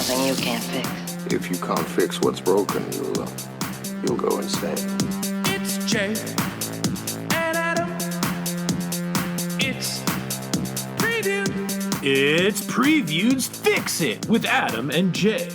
something you can't fix. If you can't fix what's broken, you'll go insane. It's Jay and Adam. It's Preview. It's Preview's Fix It with Adam and Jay.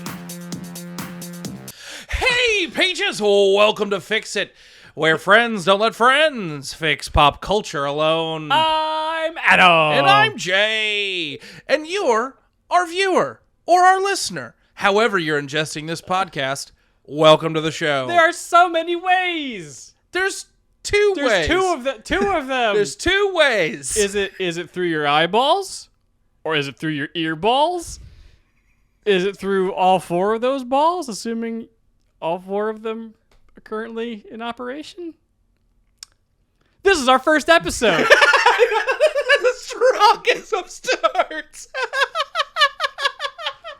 Hey, pages! Welcome to Fix It, where friends don't let friends fix pop culture alone. I'm Adam. And I'm Jay. And you're our viewer or our listener. However you're ingesting this podcast, welcome to the show. There are so many ways. There's two ways. There's two of them. There's two ways. Is it through your eyeballs? Or is it through your earballs? Is it through all four of those balls, assuming all four of them are currently in operation? This is our first episode. The strongest of starts.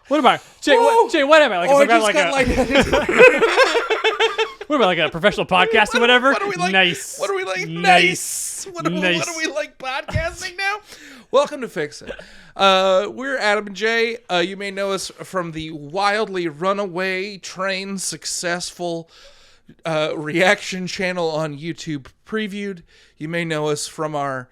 What am I? Jay, what am I? Like, some kind of what am I, like a professional podcast or whatever? What are we like? Nice. What are we like? Nice. What are we like podcasting now? Welcome to Fix It. We're Adam and Jay. You may know us from the wildly runaway train successful reaction channel on YouTube, Previewed. You may know us from our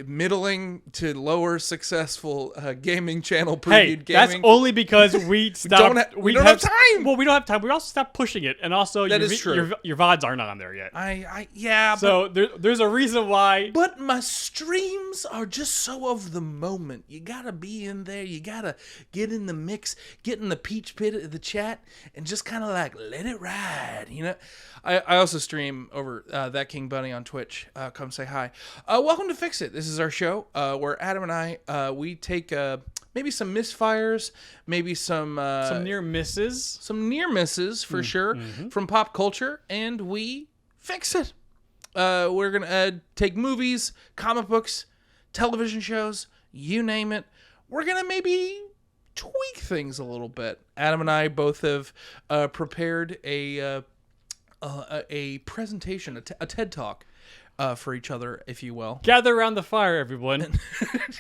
middling to lower successful gaming channel, Previewed Gaming. That's only because we stopped. we don't have time. Well, we don't have time. We also stopped pushing it, and also That is true. Your VODs aren't on there yet. Yeah. So there's a reason why. But my streams are just so of the moment. You gotta be in there. You gotta get in the mix, get in the peach pit of the chat, and just kind of like let it ride. You know. I also stream over That King Bunny on Twitch. Come say hi. Welcome to Fix It. This is our show where Adam and I we take maybe some misfires, maybe some Near misses for sure from pop culture, and we fix it. We're gonna take movies, comic books, television shows, you name it. We're gonna maybe tweak things a little bit. Adam and I both have prepared a presentation, a TED Talk for each other, if you will. Gather around the fire, everyone.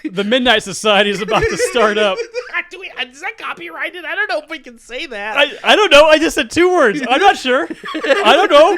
The Midnight Society is about to start up. Is that copyrighted? I don't know if we can say that. I don't know. I just said 2 words. I'm not sure. I don't know.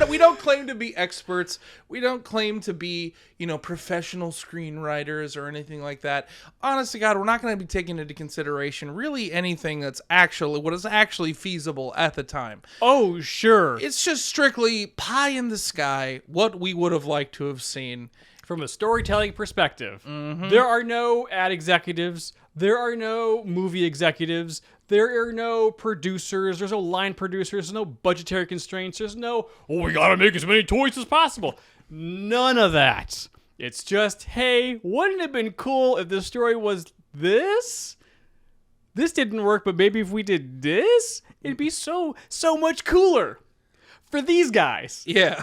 We don't claim to be experts. We don't claim to be, professional screenwriters or anything like that. Honest to God, we're not going to be taking into consideration really anything what is actually feasible at the time. Oh, sure. It's just strictly pie in the sky, what we would have liked to have seen. From a storytelling perspective, there are no ad executives. There are no movie executives. There are no producers. There's no line producers. There's no budgetary constraints. There's no, we gotta make as many toys as possible. None of that. It's just, hey, wouldn't it have been cool if the story was this? This didn't work, but maybe if we did this, it'd be so much cooler for these guys. Yeah.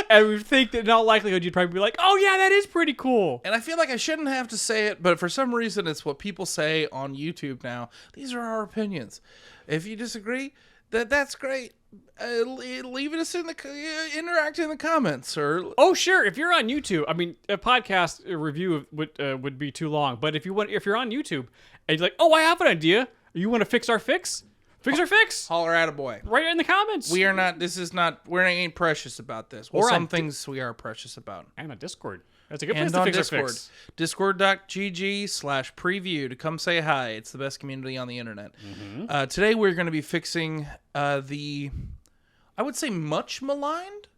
And we think that in all likelihood you'd probably be like, oh yeah, that is pretty cool. And I feel like I shouldn't have to say it, but for some reason it's what people say on YouTube now. These are our opinions. If you disagree, that's great. Leave us interact in the comments, or oh sure, if you're on YouTube, I mean, a podcast review would be too long. But if you're on YouTube and you're like, oh, I have an idea, you want to fix our fix? Fix or fix? Holler at a boy. Right in the comments. We ain't precious about this. Well, some things we are precious about. And on Discord. That's a good place to fix Discord. or fix. Discord.gg/preview to come say hi. It's the best community on the internet. Today we're going to be fixing I would say much maligned?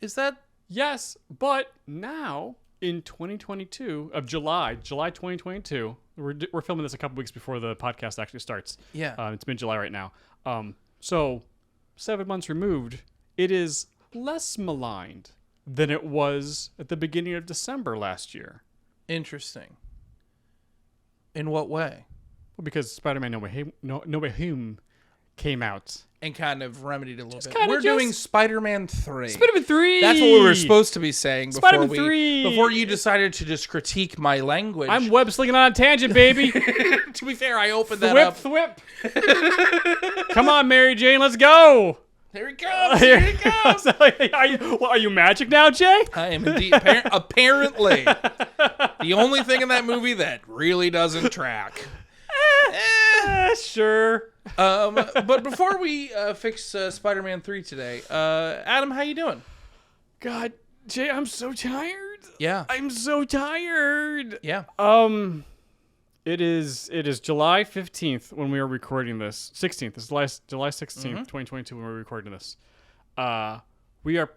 Is that? Yes, but now in 2022 of July 2022, we're filming this a couple weeks before the podcast actually starts. Yeah. It's mid-July right now. So 7 months removed, it is less maligned than it was at the beginning of December last year. Interesting. In what way? Well, because Spider-Man No Way Home came out. And kind of remedied a little bit. We're doing Spider-Man 3. Spider-Man 3! That's what we were supposed to be saying before you decided to just critique my language. I'm web-slinging on a tangent, baby. To be fair, I opened that up. Thwip. Come on, Mary Jane, let's go. There he goes. Here he goes. Are you magic now, Jay? I am indeed. Apparently. The only thing in that movie that really doesn't track. Sure. But before we fix Spider-Man 3 today, Adam, how you doing? God, Jay, I'm so tired. Yeah. I'm so tired. Yeah. It is July 15th when we are recording this. 16th. It's July 16th, 2022 when we're recording this. We are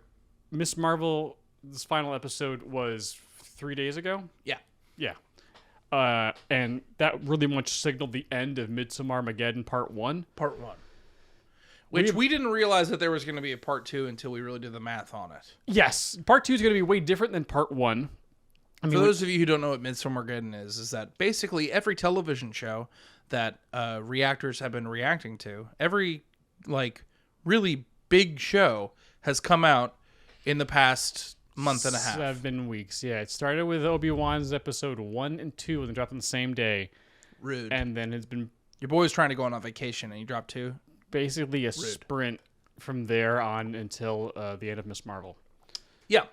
Miss Marvel, this final episode was 3 days ago. Yeah. Yeah. And that really much signaled the end of Midsommar-Mageddon Part 1. Part 1. Which we didn't realize that there was going to be a Part 2 until we really did the math on it. Yes. Part 2 is going to be way different than Part 1. For those of you who don't know what Midsommar-Mageddon is that basically every television show that reactors have been reacting to, every really big show has come out in the past month and a half. 7 weeks, yeah. It started with Obi-Wan's episode 1 and 2 and they dropped on the same day. Rude. And then it's been... Your boy was trying to go on vacation and you dropped 2? Basically a sprint from there on until the end of Miss Marvel. Yeah.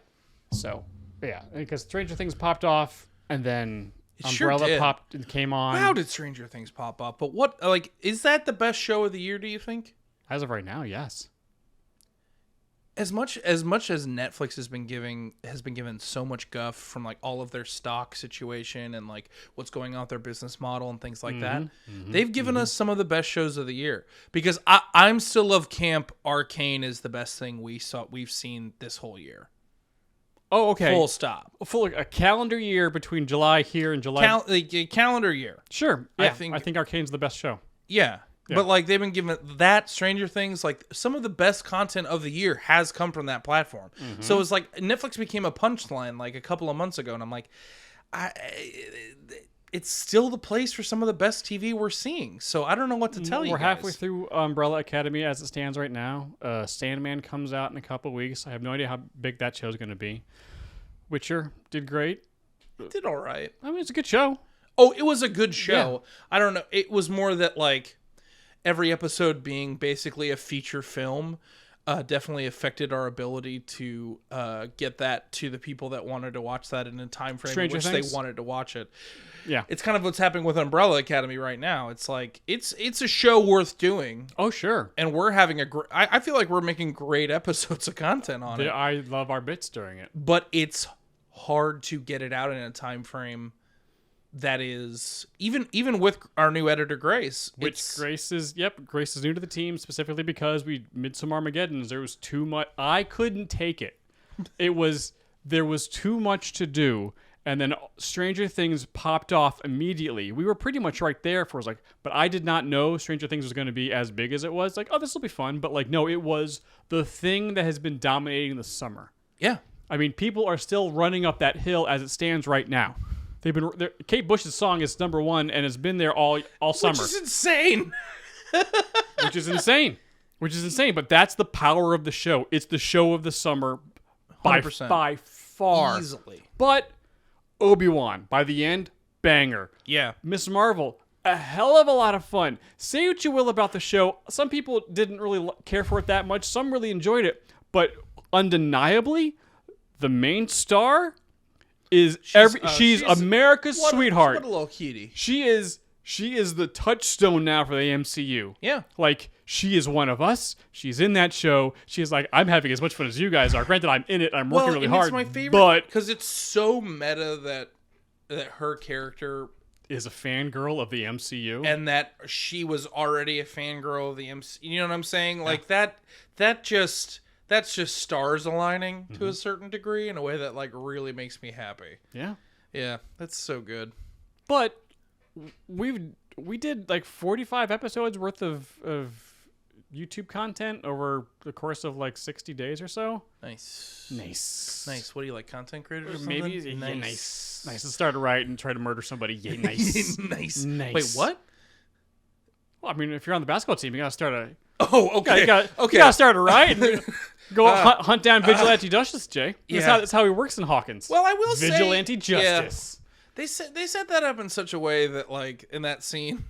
So... Yeah, because Stranger Things popped off, and then Umbrella Umbrella popped and came on. How did Stranger Things pop up? But what, is that the best show of the year, do you think? As of right now, yes. As much as Netflix has been given so much guff from all of their stock situation and what's going on with their business model and things like that, they've given us some of the best shows of the year. Because I'm still of camp. Arcane is the best thing we've seen this whole year. Oh, okay. Full stop. A calendar year between July here and July. Calendar year. Sure. Yeah, I think Arcane's the best show. Yeah. But they've been given that Stranger Things, some of the best content of the year has come from that platform. So it's Netflix became a punchline a couple of months ago, and I'm it's still the place for some of the best TV we're seeing. So I don't know what to tell you. We're halfway through Umbrella Academy as it stands right now. Sandman comes out in a couple weeks. I have no idea how big that show's going to be. Witcher did great. It did all right. I mean, it's a good show. Oh, it was a good show. Yeah. I don't know. It was more that every episode being basically a feature film definitely affected our ability to get that to the people that wanted to watch that in a time frame in which they wanted to watch it. Yeah, it's kind of what's happening with Umbrella Academy right now. It's it's a show worth doing. Oh, sure. And we're having I feel like we're making great episodes of content on it. I love our bits during it. But it's hard to get it out in a time frame that is even with our new editor Grace. Grace is new to the team specifically because Midsommar-Mageddon, there was too much. I couldn't take it. There was too much to do. And then Stranger Things popped off immediately. We were pretty much right there for but I did not know Stranger Things was going to be as big as it was. This will be fun. But no, it was the thing that has been dominating the summer. Yeah. I mean, people are still running up that hill as it stands right now. Kate Bush's song is number 1 and has been there all summer. Which is insane. Which is insane. But that's the power of the show. It's the show of the summer by far. Easily. But Obi-Wan, by the end, banger. Yeah. Miss Marvel, a hell of a lot of fun. Say what you will about the show. Some people didn't really care for it that much. Some really enjoyed it. But undeniably, the main star is she's America's sweetheart. What a little cutie. She is the touchstone now for the MCU. Yeah. She is one of us. She's in that show. She's I'm having as much fun as you guys are. Granted, I'm in it. I'm working really hard. It's my favorite because it's so meta that her character is a fangirl of the MCU, and that she was already a fangirl of the MCU. You know what I'm saying? That's just stars aligning to a certain degree in a way that really makes me happy. Yeah. Yeah, that's so good. But we did 45 episodes worth of YouTube content over the course of 60 days or so. Nice. What do you like, content creators or something? Maybe. Nice. Let's start a riot and try to murder somebody. Yeah, nice. Nice. Wait, what? Well, I mean, if you're on the basketball team, you gotta start a... Oh, okay. You gotta start a riet and go hunt down vigilante justice, Jay. Yeah. That's how he works in Hawkins. Well, I will say... Vigilante justice. Yeah. They set that up in such a way that, in that scene...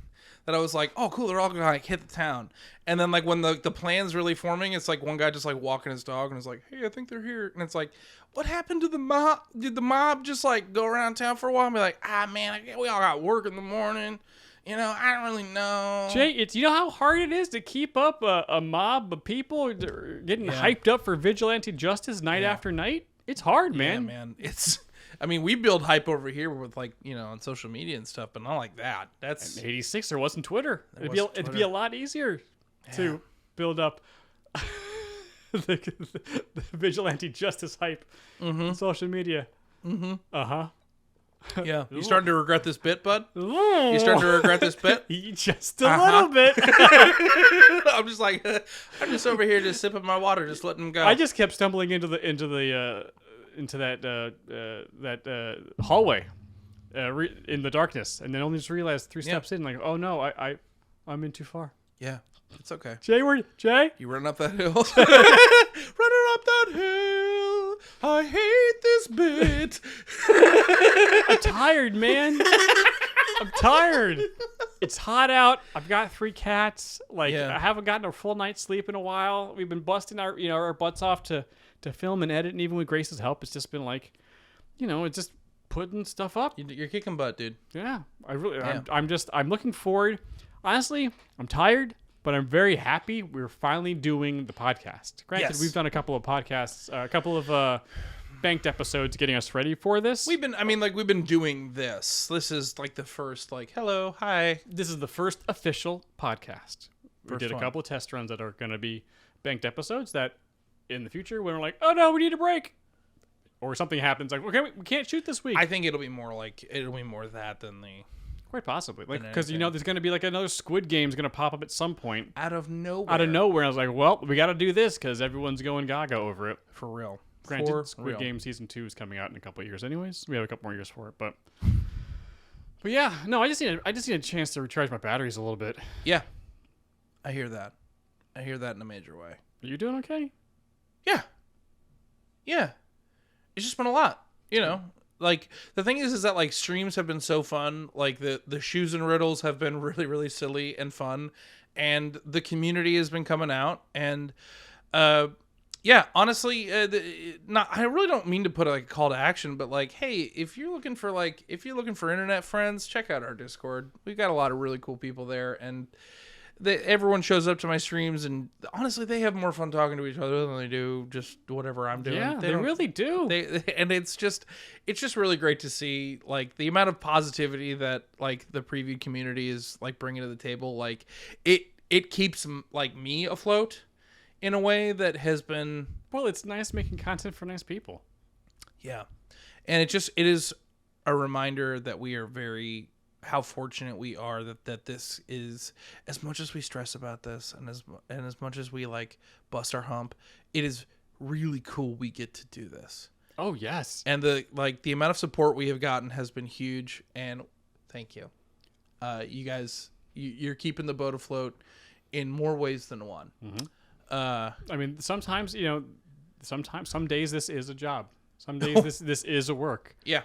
that I was like, oh, cool, they're all gonna like hit the town. And then like when the plan's really forming, it's like one guy just like walking his dog and is like, hey, I think they're here. And it's like, what happened to the mob? Did the mob just like go around town for a while and be like, man, we all got work in the morning. You know, I don't really know. Jay, you know how hard it is to keep up a mob of people getting hyped up for vigilante justice night after night? It's hard, man. Yeah, man. I mean, we build hype over here with like, you know, on social media and stuff, but not like that. That's in 86. There wasn't Twitter. It'd be a lot easier to build up the vigilante justice hype on social media. Yeah. You starting to regret this bit, bud? You starting to regret this bit? Just a little bit. I'm just like, I'm just over here just sipping my water, just letting them go. I just kept stumbling into that hallway in the darkness, and then only just realized 3 steps in, like, oh no, I'm in too far. Yeah, it's okay. Jay, Jay? You running up that hill? Running up that hill. I hate this bit. I'm tired, man. I'm tired. It's hot out. I've got 3 cats. Like, I haven't gotten a full night's sleep in a while. We've been busting our butts off to film and edit, and even with Grace's help, it's just been like, it's just putting stuff up. You're kicking butt, dude. Yeah, I'm looking forward. Honestly, I'm tired, but I'm very happy we're finally doing the podcast. Granted, we've done a couple of podcasts, a couple of banked episodes getting us ready for this. We've been doing this. This is like the first, like, hello, hi. This is the first official podcast. We did a couple of test runs that are going to be banked episodes that in the future when we're like, oh no, we need a break. Or something happens like, okay, we can't shoot this week. I think it'll be more that than the... Quite possibly. Like, because, there's going to be like another Squid Game's going to pop up at some point. Out of nowhere. I was like, well, we got to do this because everyone's going gaga over it. For real. Granted, Squid Game Season 2 is coming out in a couple of years anyways. We have a couple more years for it, but yeah, no, I just need a chance to recharge my batteries a little bit. Yeah. I hear that. I hear that in a major way. Are you doing okay? Yeah. Yeah. It's just been a lot, Like, the thing is that, like, streams have been so fun. Like, the shoes and riddles have been really, really silly and fun. And the community has been coming out. And, yeah, honestly, I really don't mean to put, like, a call to action. But, like, hey, if you're looking for internet friends, check out our Discord. We've got a lot of really cool people there. And everyone shows up to my streams, and honestly, they have more fun talking to each other than they do just whatever I'm doing. Yeah, they really do. And it's just really great to see, like, the amount of positivity that, like, the preview community is, like, bringing to the table. Like, it keeps, like, me afloat in a way that has been... Well, it's nice making content for nice people. Yeah. And it is a reminder that we are how fortunate we are that this is, as much as we stress about this and as much as we, like, bust our hump, it is really cool we get to do this. Oh yes. And the amount of support we have gotten has been huge, and thank you. You guys, you're keeping the boat afloat in more ways than one. Mm-hmm. I mean, sometimes, some days this is a job. Some days this is a work. Yeah.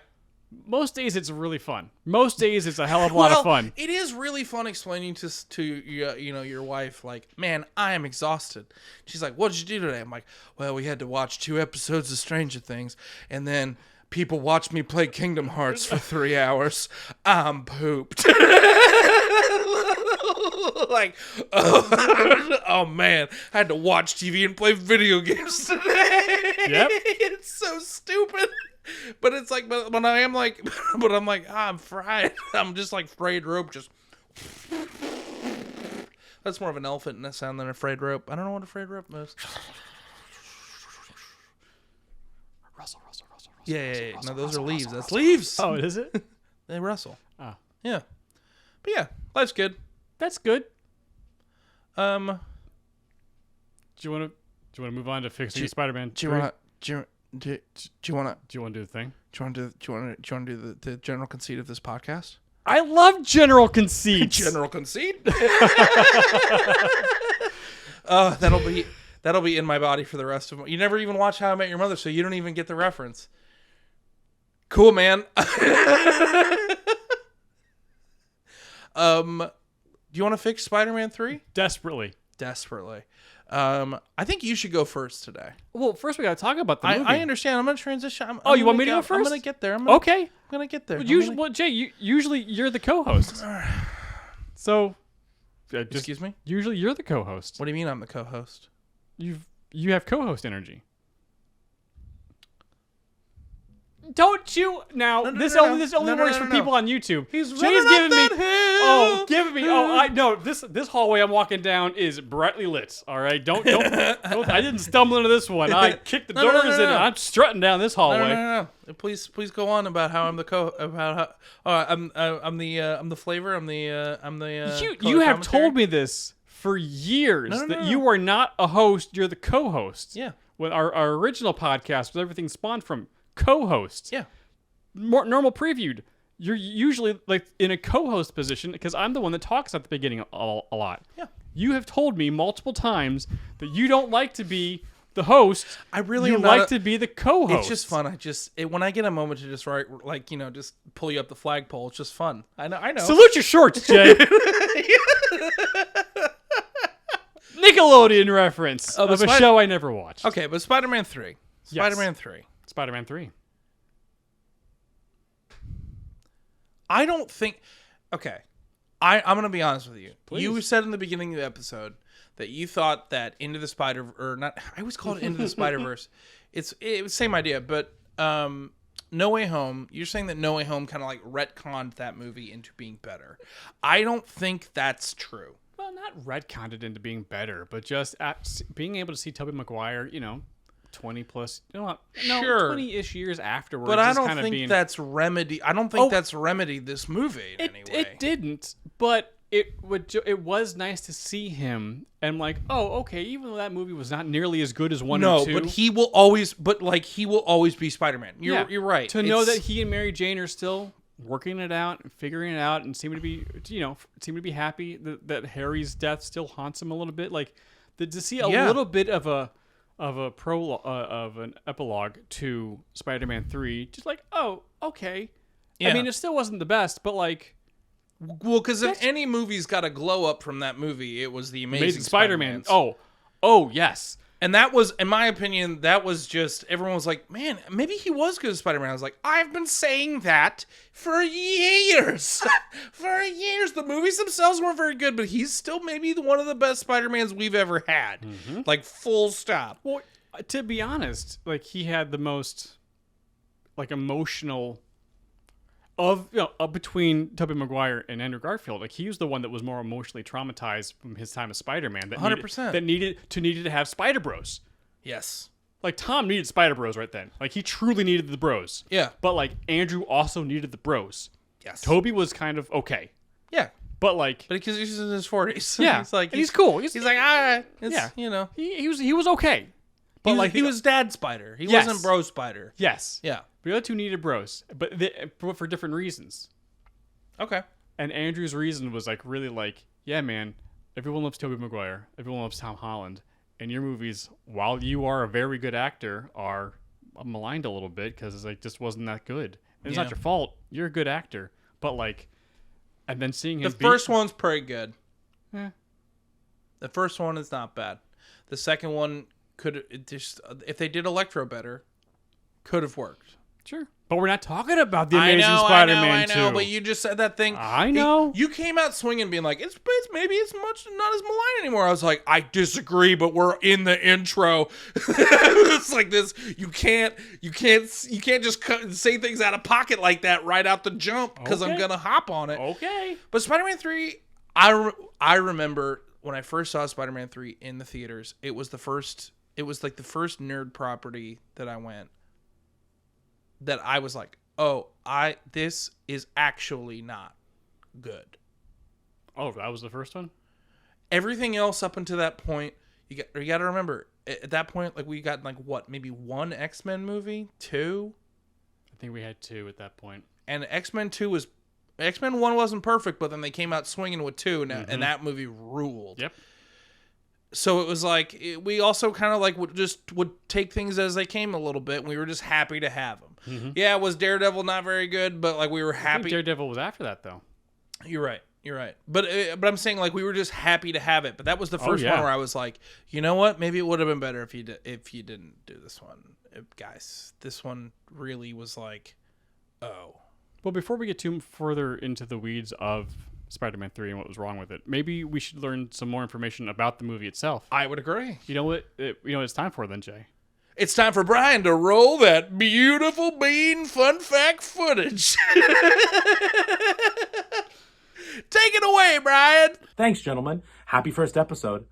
Most days it's really fun. Most days it's a hell of a lot of fun. It is really fun explaining to your wife, like, man, I am exhausted. She's like, what did you do today? I'm like, well, we had to watch 2 episodes of Stranger Things, and then people watched me play Kingdom Hearts for 3 hours. I'm pooped. Like, oh man, I had to watch TV and play video games today. Yep. It's so stupid. But it's like, but I'm like, I'm fried. I'm just like frayed rope. Just that's more of an elephant sound than a frayed rope. I don't know what a frayed rope is. Rustle. Yeah. No, those are leaves. That's leaves. Oh, is it? They rustle. Oh, yeah. But yeah, life's good. That's good. Do you want to move on to fixing Spider-Man? Do you want to do the thing? Do you want to do the general conceit of this podcast? I love general conceits. General conceit. That'll be in my body for the rest of. You never even watch How I Met Your Mother, so you don't even get the reference. Cool, man. Do you want to fix Spider-Man 3? Desperately. I think you should go first today. Well, first we got to talk about the movie. I understand. I'm going to transition. You want me to go first? I'm going to get there. Okay. I'm going to get there. Jay, usually you're the co-host. So, Excuse me? Usually you're the co-host. What do you mean I'm the co-host? You have co-host energy. Don't you now? This only works for people on YouTube. He's Jay's running giving up me. that hill. Giving me. I know this hallway I'm walking down is brightly lit. All right, don't. I didn't stumble into this one. I kicked the doors and I'm strutting down this hallway. No. Please go on about how I'm the I'm the flavor. I'm the. You have told me this for years that you are not a host. You're the co-host. Yeah. When our original podcast was everything spawned from co-hosts. Yeah. More normal previewed. You're usually like in a co-host position because I'm the one that talks at the beginning a lot. Yeah. You have told me multiple times that you don't like to be the host. I really you am like to be the co-host. It's just fun. When I get a moment to just write, just pull you up the flagpole. It's just fun. I know. Salute your shorts, Jay. Nickelodeon reference of a show I never watched. Okay, but Spider-Man 3. Spider-Man 3. I don't think... Okay. I'm going to be honest with you. Please. You said in the beginning of the episode that you thought that Into the Spider... Or not... I always call it Into the Spider-Verse. It was the same idea, but... No Way Home, you're saying that No Way Home kind of like retconned that movie into being better. I don't think that's true. Well, not retconned it into being better, but just being able to see Tobey McGuire, 20 plus, Sure. 20-ish years afterwards. But I don't think that's remedy. I don't think that's remedied this movie in any way. It didn't, but it was nice to see him and like, oh, okay, even though that movie was not nearly as good as 1 or 2. No, but he will always be Spider-Man. You're right. To know that he and Mary Jane are still working it out and figuring it out and seem to be happy that Harry's death still haunts him a little bit. Like to see a little bit of an epilogue to Spider-Man 3, just like, oh, okay. Yeah. I mean, it still wasn't the best, but like, well, because if any movie's got a glow up from that movie, it was the Amazing Spider-Man. Spider-Mans. Oh, yes. And that was, in my opinion, that was just, everyone was like, man, maybe he was good as Spider-Man. I was like, I've been saying that for years. For years. The movies themselves weren't very good, but he's still maybe one of the best Spider-Mans we've ever had. Mm-hmm. Like, full stop. Well, to be honest, like, he had the most, like, emotional between Tobey Maguire and Andrew Garfield. Like, he was the one that was more emotionally traumatized from his time as Spider-Man. 100%. That needed to have Spider Bros. Yes. Like, Tom needed Spider Bros right then. Like, he truly needed the bros. Yeah. But, like, Andrew also needed the bros. Yes. Toby was kind of okay. Yeah. But, like... But because he's in his 40s. Yeah. He's cool. He's like, all right. Yeah. He was okay. But, he was Dad Spider. He wasn't Bro Spider. Yes. Yeah. The other two needed bros, but for different reasons. Okay. And Andrew's reason was like really like, yeah, man, everyone loves Tobey Maguire, everyone loves Tom Holland, and your movies, while you are a very good actor, are maligned a little bit because it's like just wasn't that good. And it's not your fault. You're a good actor, but like, and then seeing him. The first one's pretty good. Yeah. The first one is not bad. The second one if they did Electro better, could have worked. Sure. But we're not talking about the Amazing Spider-Man 2. I know, but you just said that thing. I know. You came out swinging being like, maybe it's much not as malign anymore. I was like, I disagree, but we're in the intro. It's like this. You can't just say things out of pocket like that right out the jump because I'm going to hop on it. Okay. But Spider-Man 3, I remember when I first saw Spider-Man 3 in the theaters, it was like the first nerd property that I went that I was like, oh, this is actually not good. Oh, that was the first one? Everything else up until that point, you got to remember, at that point, like we got like what, maybe one X-Men movie? 2? I think we had 2 at that point. And X-Men 1 wasn't perfect, but then they came out swinging with 2, and that movie ruled. Yep. So it was like, we also kind of like would take things as they came a little bit, and we were just happy to have them. Mm-hmm. Yeah, was Daredevil not very good, but like we were happy. I think Daredevil was after that, though. You're right. You're right. But I'm saying, like, we were just happy to have it. But that was the first yeah. one where I was like, you know what? Maybe it would have been better if you didn't do this one. Guys, this one really was like, oh. Well, before we get too further into the weeds of Spider-Man 3 and what was wrong with it, maybe we should learn some more information about the movie itself. I would agree. You know what it's time for then, Jay? It's time for Brian to roll that beautiful bean fun fact footage. Take it away, Brian. Thanks, gentlemen. Happy first episode.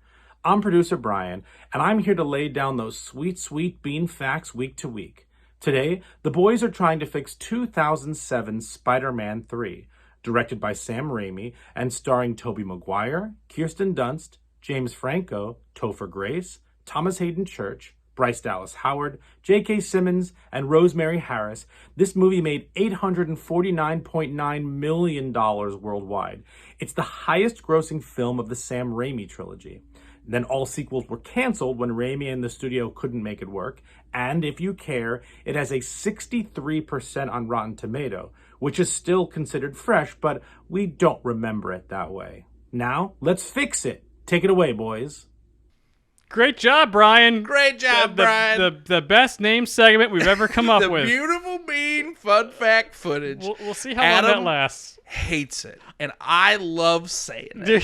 I'm producer Brian, and I'm here to lay down those sweet, sweet bean facts week to week. Today, the boys are trying to fix 2007's Spider-Man 3, directed by Sam Raimi and starring Tobey McGuire, Kirsten Dunst, James Franco, Topher Grace, Thomas Hayden Church, Bryce Dallas Howard, J.K. Simmons, and Rosemary Harris. This movie made $849.9 million worldwide. It's the highest grossing film of the Sam Raimi trilogy. Then all sequels were canceled when Raimi and the studio couldn't make it work. And if you care, it has a 63% on Rotten Tomato, which is still considered fresh, but we don't remember it that way. Now, let's fix it. Take it away, boys. Great job, Brian. Great job, Brian. The best name segment we've ever come up The with. beautiful bean fun fact footage. We'll see how long that lasts. Hates it, and I love saying it.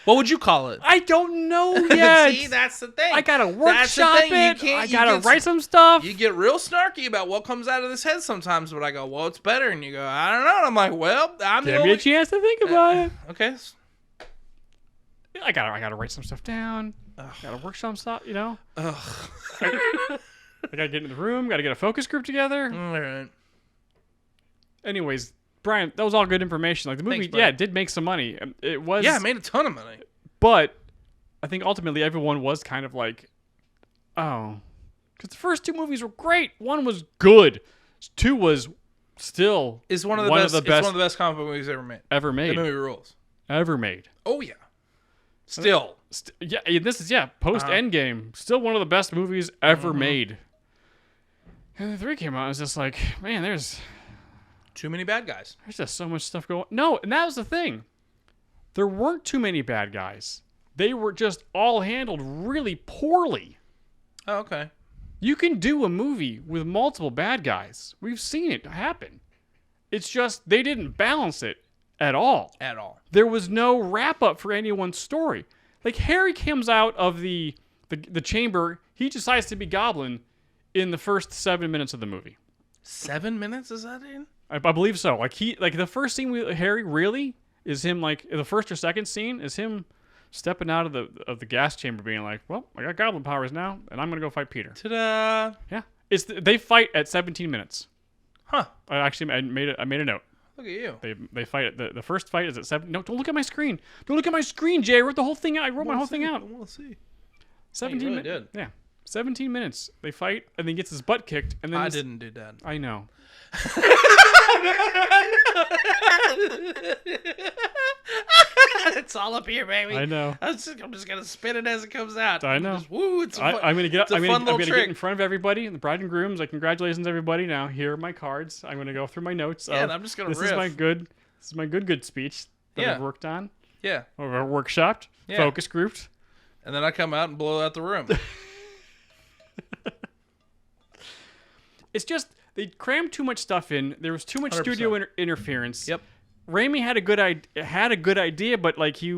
What would you call it? I don't know yet. See, that's the thing. I gotta workshop it. You I gotta write some stuff. You get real snarky about what comes out of this head sometimes, but I go, well, it's better, and you go, I don't know. And I'm like, well, Give me a chance to think about it. Okay. I gotta write some stuff down. Gotta workshop stuff, you know. I gotta get in the room. Gotta get a focus group together. All right. Anyways, Brian, that was all good information. Like the movie, Thanks, it did make some money. It was, it made a ton of money. But I think ultimately everyone was kind of like, oh, because the first two movies were great. One was good. Two was still It's one of the best. It's one of the best comic book movies ever made. Ever made. The movie rules. Ever made. Oh yeah. Still. This is post Endgame, still one of the best movies ever made. And the 3 came out, and it's just like, man, there's Too many bad guys. There's just so much stuff going on. No, and that was the thing. There weren't too many bad guys. They were just all handled really poorly. Oh, okay. You can do a movie with multiple bad guys. We've seen it happen. It's just they didn't balance it at all. At all. There was no wrap-up for anyone's story. Like, Harry comes out of the chamber. He decides to be Goblin in the first 7 minutes of the movie. 7 minutes, is that in? I believe so. Like the first scene with Harry really is him, like the first or second scene is him stepping out of the gas chamber, being like, "Well, I got Goblin powers now, and I'm gonna go fight Peter." Ta-da! Yeah, they fight at 17 minutes. Huh? I made a note. Look at you. They fight at the first fight is at 7. No, don't look at my screen. Don't look at my screen, Jay. I wrote the whole thing out. I wrote my whole thing out. I want to see. 17 really minutes. Yeah, 17 minutes. They fight, and then gets his butt kicked, and then I didn't do that. I know. It's all up here, baby. I know. I'm just gonna spin it as it comes out. I know. Just, woo! It's a fun, I'm gonna get. It's a I'm fun gonna little get trick. in front of everybody and the bride and grooms. Like, congratulations, everybody. Now here are my cards. I'm gonna go through my notes. Yeah, and I'm just gonna This riff. is my good speech that I've worked on. Yeah. Or workshopped, focus grouped. And then I come out and blow out the room. It's just they crammed too much stuff in. There was too much 100%. studio interference. Yep. Raimi had a good idea, but like he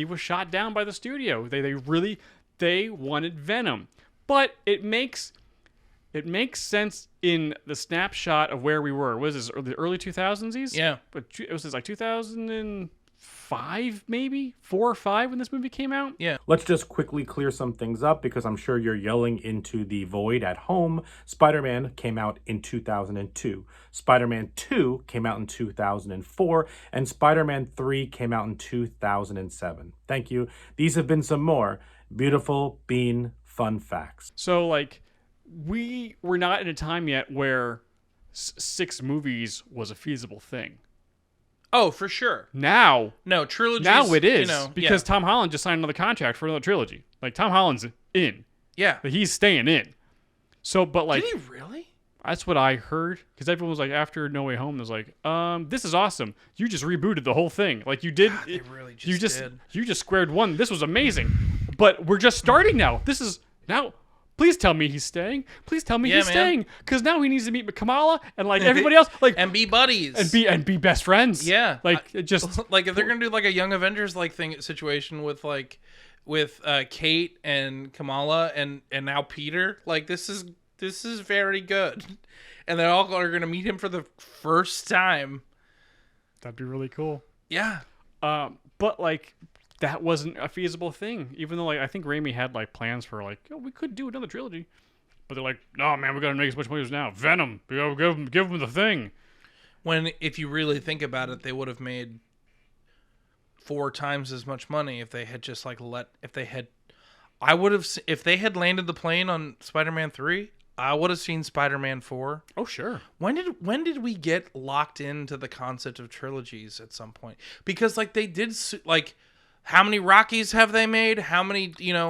was shot down by the studio. They wanted Venom, but it makes sense in the snapshot of where we were. Was this the early 2000s? Yeah. But it was like 2005, maybe 4 or 5 when this movie came out. Yeah. Let's just quickly clear some things up because I'm sure you're yelling into the void at home. Spider-Man came out in 2002. Spider-Man 2 came out in 2004. And Spider-Man 3 came out in 2007. Thank you. These have been some more beautiful bean fun facts. So, like, we were not in a time yet where 6 movies was a feasible thing. Oh, for sure. Now trilogies. Now it is, because yeah. Tom Holland just signed another contract for another trilogy. Like, Tom Holland's in. Yeah. Like, he's staying in. So, but like, Did he really? That's what I heard, because everyone was like, after No Way Home, it was like, this is awesome. You just rebooted the whole thing. Like, you did. They really just did. You just squared one. This was amazing. But we're just starting now. This is now. Please tell me he's staying. Please tell me he's staying, because now he needs to meet Kamala and like everybody else, like and be buddies and be best friends. Yeah, like it just like if they're gonna do like a Young Avengers like situation with Kate and Kamala and now Peter, like this is very good, and they all are gonna meet him for the first time. That'd be really cool. Yeah, but like. That wasn't a feasible thing, even though like I think Raimi had like plans for like, oh, we could do another trilogy, but they're like, no man, we gotta make as much money as now. Venom, we gotta give him the thing. When if you really think about it, they would have made 4 times as much money if they had just like if they had landed the plane on Spider-Man 3. I would have seen Spider-Man 4. Oh sure. When did we get locked into the concept of trilogies at some point? Because like they did like. How many Rockies have they made? How many,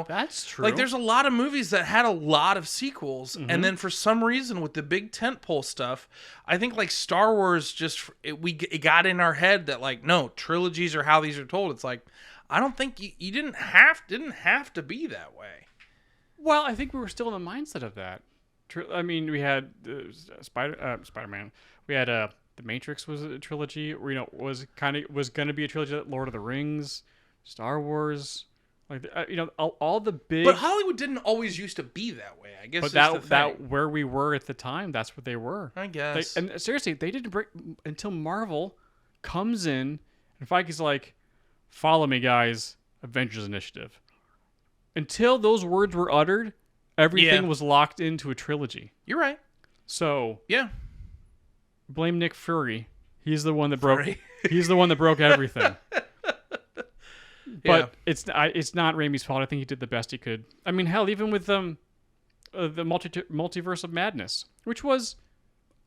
That's true. Like, there's a lot of movies that had a lot of sequels. Mm-hmm. And then for some reason, with the big tentpole stuff, I think, like, Star Wars it got in our head that, like, no, trilogies are how these are told. It's like, I don't think you didn't have to be that way. Well, I think we were still in the mindset of that. I mean, we had Spider-Man. We had The Matrix was a trilogy. Was going to be a trilogy. Lord of the Rings. Star Wars, like all the big. But Hollywood didn't always used to be that way. I guess. But that where we were at the time, that's what they were. I guess. And seriously, they didn't break until Marvel comes in and Feige's like, "Follow me, guys, Avengers Initiative." Until those words were uttered, everything was locked into a trilogy. You're right. So yeah, blame Nick Fury. He's the one that broke. He's the one that broke everything. But it's not Raimi's fault. I think he did the best he could. I mean, hell, even with the Multiverse of Madness, which was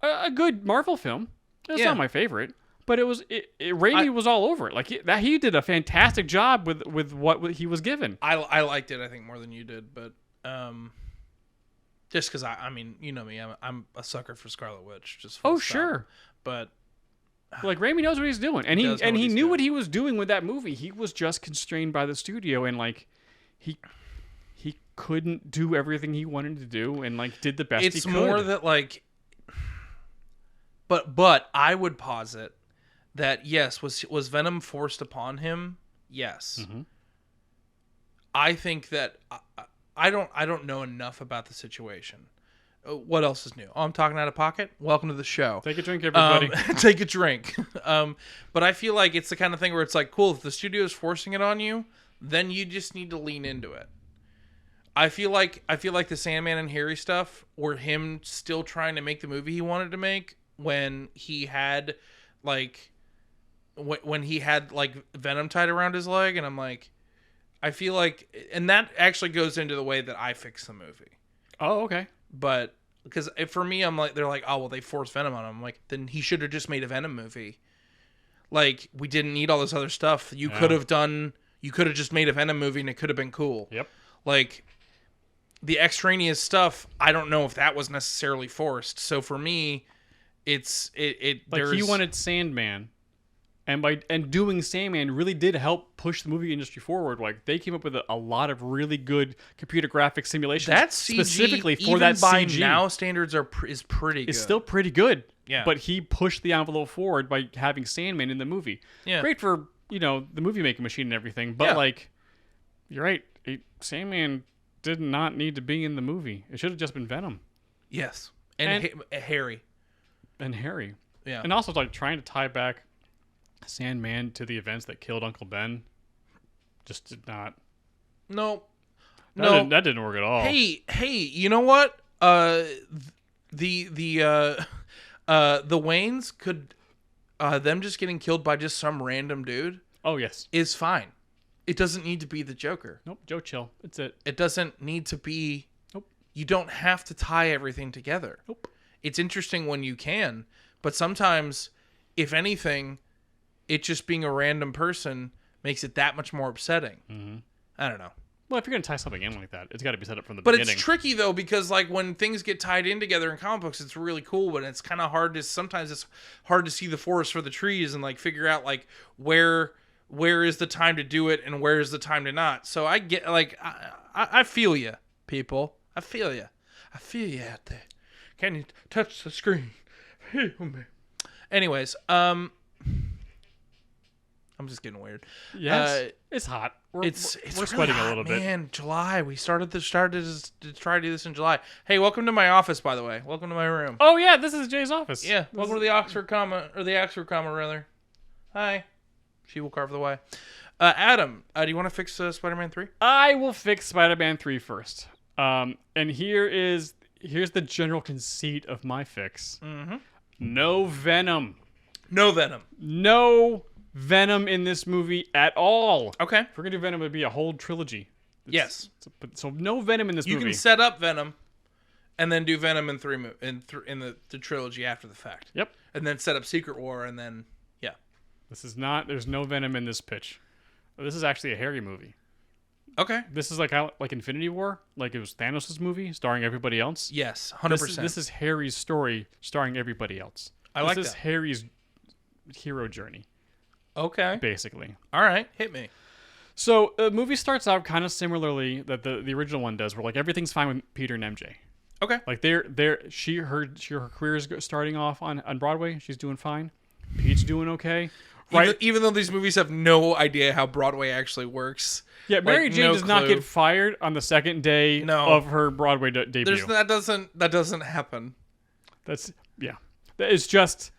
a good Marvel film. It's not my favorite, but Raimi was all over it. Like he did a fantastic job with what he was given. I liked it, I think, more than you did, but just because I mean, you know me, I'm a sucker for Scarlet Witch. Just full stop. Sure, but. Like Raimi knows what he's doing, and he knew what he was doing with that movie. He was just constrained by the studio, and like he couldn't do everything he wanted to do, and like did the best he could. It's more that like, but I would posit that yes, was Venom forced upon him? Yes. Mm-hmm. I think that I don't know enough about the situation. What else is new? Oh, I'm talking out of pocket? Welcome to the show. Take a drink, everybody. Take a drink. But I feel like it's the kind of thing where it's like, cool, if the studio is forcing it on you, then you just need to lean into it. I feel like the Sandman and Harry stuff, or him still trying to make the movie he wanted to make when he had like Venom tied around his leg, and I'm like, I feel like, and that actually goes into the way that I fix the movie. Oh, okay. But because for me, I'm like, they're like, oh well, they forced Venom on him. I'm like, then he should have just made a Venom movie. Like, we didn't need all this other stuff. You could have just made a Venom movie and it could have been cool. Yep. Like, the extraneous stuff, I don't know if that was necessarily forced. So for me, it's like he wanted Sandman. And doing Sandman really did help push the movie industry forward. Like, they came up with a lot of really good computer graphic simulations. That CG, specifically for even that by CG. now standards is pretty good. It's still pretty good. Yeah. But he pushed the envelope forward by having Sandman in the movie. Yeah. Great for, the movie making machine and everything. But like, you're right. Sandman did not need to be in the movie. It should have just been Venom. Yes. And Harry. And Harry. Yeah. And also like trying to tie back Sandman to the events that killed Uncle Ben just did not. No. That didn't work at all. Hey, you know what? The Waynes could them just getting killed by just some random dude. Oh yes, is fine. It doesn't need to be the Joker. Nope, Joe Chill. That's it. It doesn't need to be. Nope. You don't have to tie everything together. Nope. It's interesting when you can, but sometimes, if anything, it just being a random person makes it that much more upsetting. Mm-hmm. I don't know. Well, if you're gonna tie something in like that, it's got to be set up from the But beginning. it's tricky though, because like when things get tied in together in comic books, it's really cool, but it's kind of hard to, sometimes it's hard to see the forest for the trees and like figure out like where is the time to do it and where is the time to not. So I get like, I feel you, people. I feel you out there. Can you touch the screen? Anyways, I'm just getting weird. Yes, it's hot. We're We're sweating really a little hot, bit. Man, July. We started to try to do this in July. Hey, welcome to my office, by the way. Welcome to my room. Oh yeah, this is Jay's office. Yeah, welcome to the Oxford comma, or the Oxford comma rather. Hi. She will carve the way. Adam, do you want to fix Spider-Man 3? I will fix Spider-Man 3 first. And here's the general conceit of my fix. Mm-hmm. No Venom. No Venom. No Venom in this movie at all. Okay. If we're gonna do Venom, it'd be a whole trilogy. Yes. So no Venom in this You movie. can set up Venom, and then do Venom in the trilogy after the fact. Yep. And then set up Secret War, and then This is not. There's no Venom in this pitch. This is actually a Harry movie. Okay. This is like Infinity War, like it was Thanos' movie starring everybody else. Yes, 100%. This is Harry's story starring everybody else. This is that. Harry's hero journey, Okay. basically. All right. Hit me. So the movie starts out kind of similarly that the original one does, where like everything's fine with Peter and MJ. Okay. Like her career is starting off on Broadway. She's doing fine. Pete's doing okay. Right. Even though these movies have no idea how Broadway actually works. Yeah, Mary like, Jane no does not clue. get fired on the second day No. of her Broadway debut. That doesn't happen. It's just,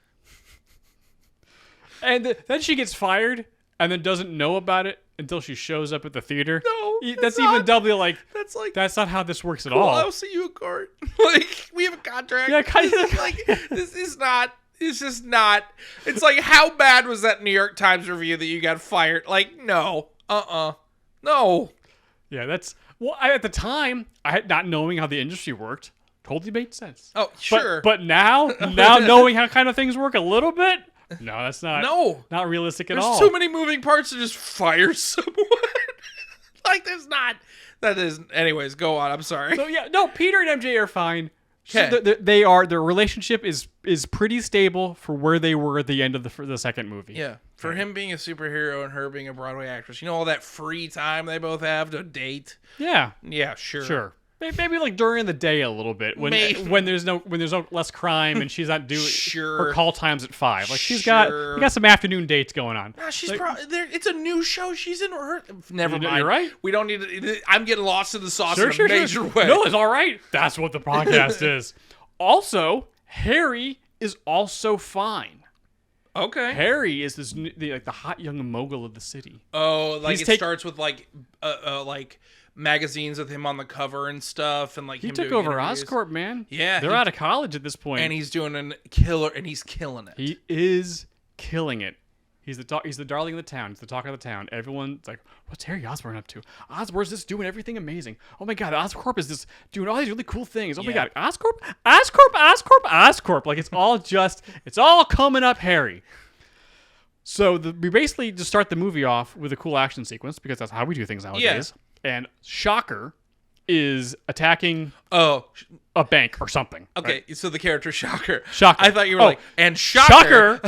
and then she gets fired and then doesn't know about it until she shows up at the theater. No, That's even doubly like. That's like, That's not how this works at cool, all. I'll see you in court. Like, we have a contract. Yeah, kind of. This is not. It's just not. It's like, how bad was that New York Times review that you got fired? Like, no. No. Yeah, that's at the time, I had not knowing how the industry worked, totally made sense. Oh, sure. But now knowing how kind of things work a little bit, no, that's not. No. Not realistic at There's all. too many moving parts to just fire someone. Like, there's not. That is. Anyways, go on. I'm sorry. So yeah, no, Peter and MJ are fine. Okay. So their relationship is pretty stable for where they were at the end of the second movie. Yeah. For him being a superhero and her being a Broadway actress, you know, all that free time they both have to date. Yeah. Yeah, sure. Sure. Maybe like during the day a little bit when there's no less crime and she's not doing Sure. her call times at 5. Like we got some afternoon dates going on. Nah, she's Like, probably there. It's a new show. She's in her. Never mind. You're right. We don't need to. I'm getting lost in the sauce in a major way. No, it's all right. That's what the podcast is. Also, Harry is also fine. Okay. Harry is the hot young mogul of the city. Oh, like He's it starts with like magazines with him on the cover and stuff, and like He him took doing over interviews. Oscorp, man. Yeah, they're out of college at this point, and he's doing a killer, and he's killing it. he is killing it. He's the darling of the town. He's the talk of the town. Everyone's like, "What's Harry Osborn up to? Osborn's just doing everything amazing. Oh my God, Oscorp is just doing all these really cool things. Oh my Yeah. God, Oscorp. Like it's all coming up Harry." So we basically just start the movie off with a cool action sequence because that's how we do things nowadays. And Shocker is attacking a bank or something. Okay, right? so the character Shocker. Shocker. I thought you were Oh, like, and Shocker.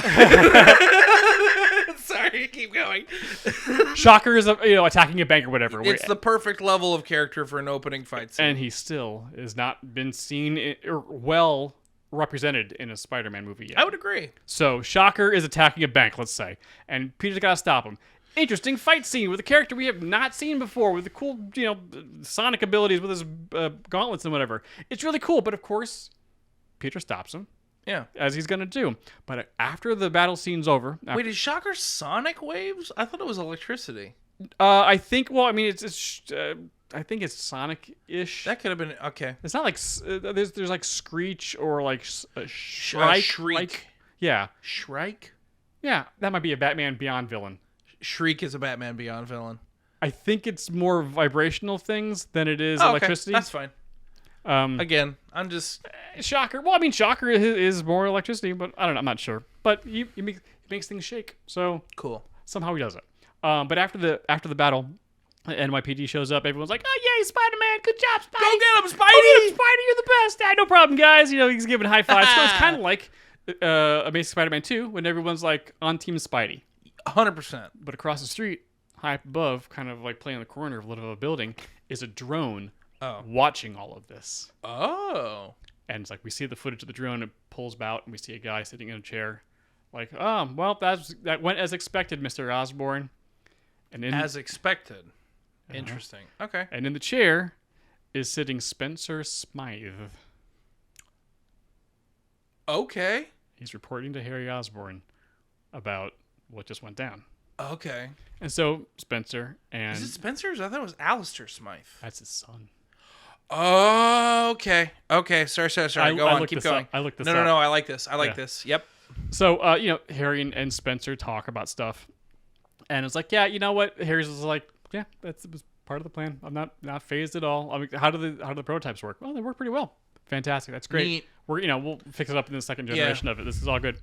Sorry, keep going. Shocker is attacking a bank or whatever. It's the perfect level of character for an opening fight scene. And he still has not been seen or well represented in a Spider-Man movie yet. I would agree. So Shocker is attacking a bank, let's say, and Peter's got to stop him. Interesting fight scene with a character we have not seen before, with the cool, sonic abilities with his gauntlets and whatever. It's really cool, but of course, Peter stops him. Yeah. As he's going to do. But after the battle scene's over... Wait, is Shocker sonic waves? I thought it was electricity. I think, I think it's Sonic-ish. That could have been, okay. It's not like... there's like Screech or like Shrike. Shriek. Yeah. Shrike? Yeah, that might be a Batman Beyond villain. Shriek is a Batman Beyond villain. I think it's more vibrational things than it is Okay, electricity. that's fine. Again, I'm just... Shocker. Well, I mean, Shocker is more electricity, but I don't know. I'm not sure. But he makes things shake. So Cool. somehow he does it. But after the battle, NYPD shows up. Everyone's like, "Oh yay, Spider-Man! Good job, Spidey! Go get him, Spidey! Go get him, Spidey! You're the best! No problem, guys." He's giving high fives. So it's kind of like Amazing Spider-Man 2 when everyone's like on Team Spidey. 100%. But across the street, high up above, kind of like playing in the corner of a little building, is a drone watching all of this. Oh. And it's like we see the footage of the drone. It pulls out, and we see a guy sitting in a chair. Like, oh, well, that went as expected, Mr. Osborn. And As expected. Interesting. Okay. And in the chair is sitting Spencer Smythe. Okay. He's reporting to Harry Osborn about what just went down. Okay. And so Spencer and... Is it Spencer's? I thought it was Alistair Smythe. That's his son. Oh, okay. Okay. Sorry. Go on. Keep going. I looked this No. I like this. I like this. Yep. So, Harry and Spencer talk about stuff. And it's like, yeah, you know what? Harry's was like, yeah, that was part of the plan. I'm not phased at all. I mean, how do the prototypes work? Well, they work pretty well. Fantastic. That's great. Neat. We'll fix it up in the second generation of it. This is all good.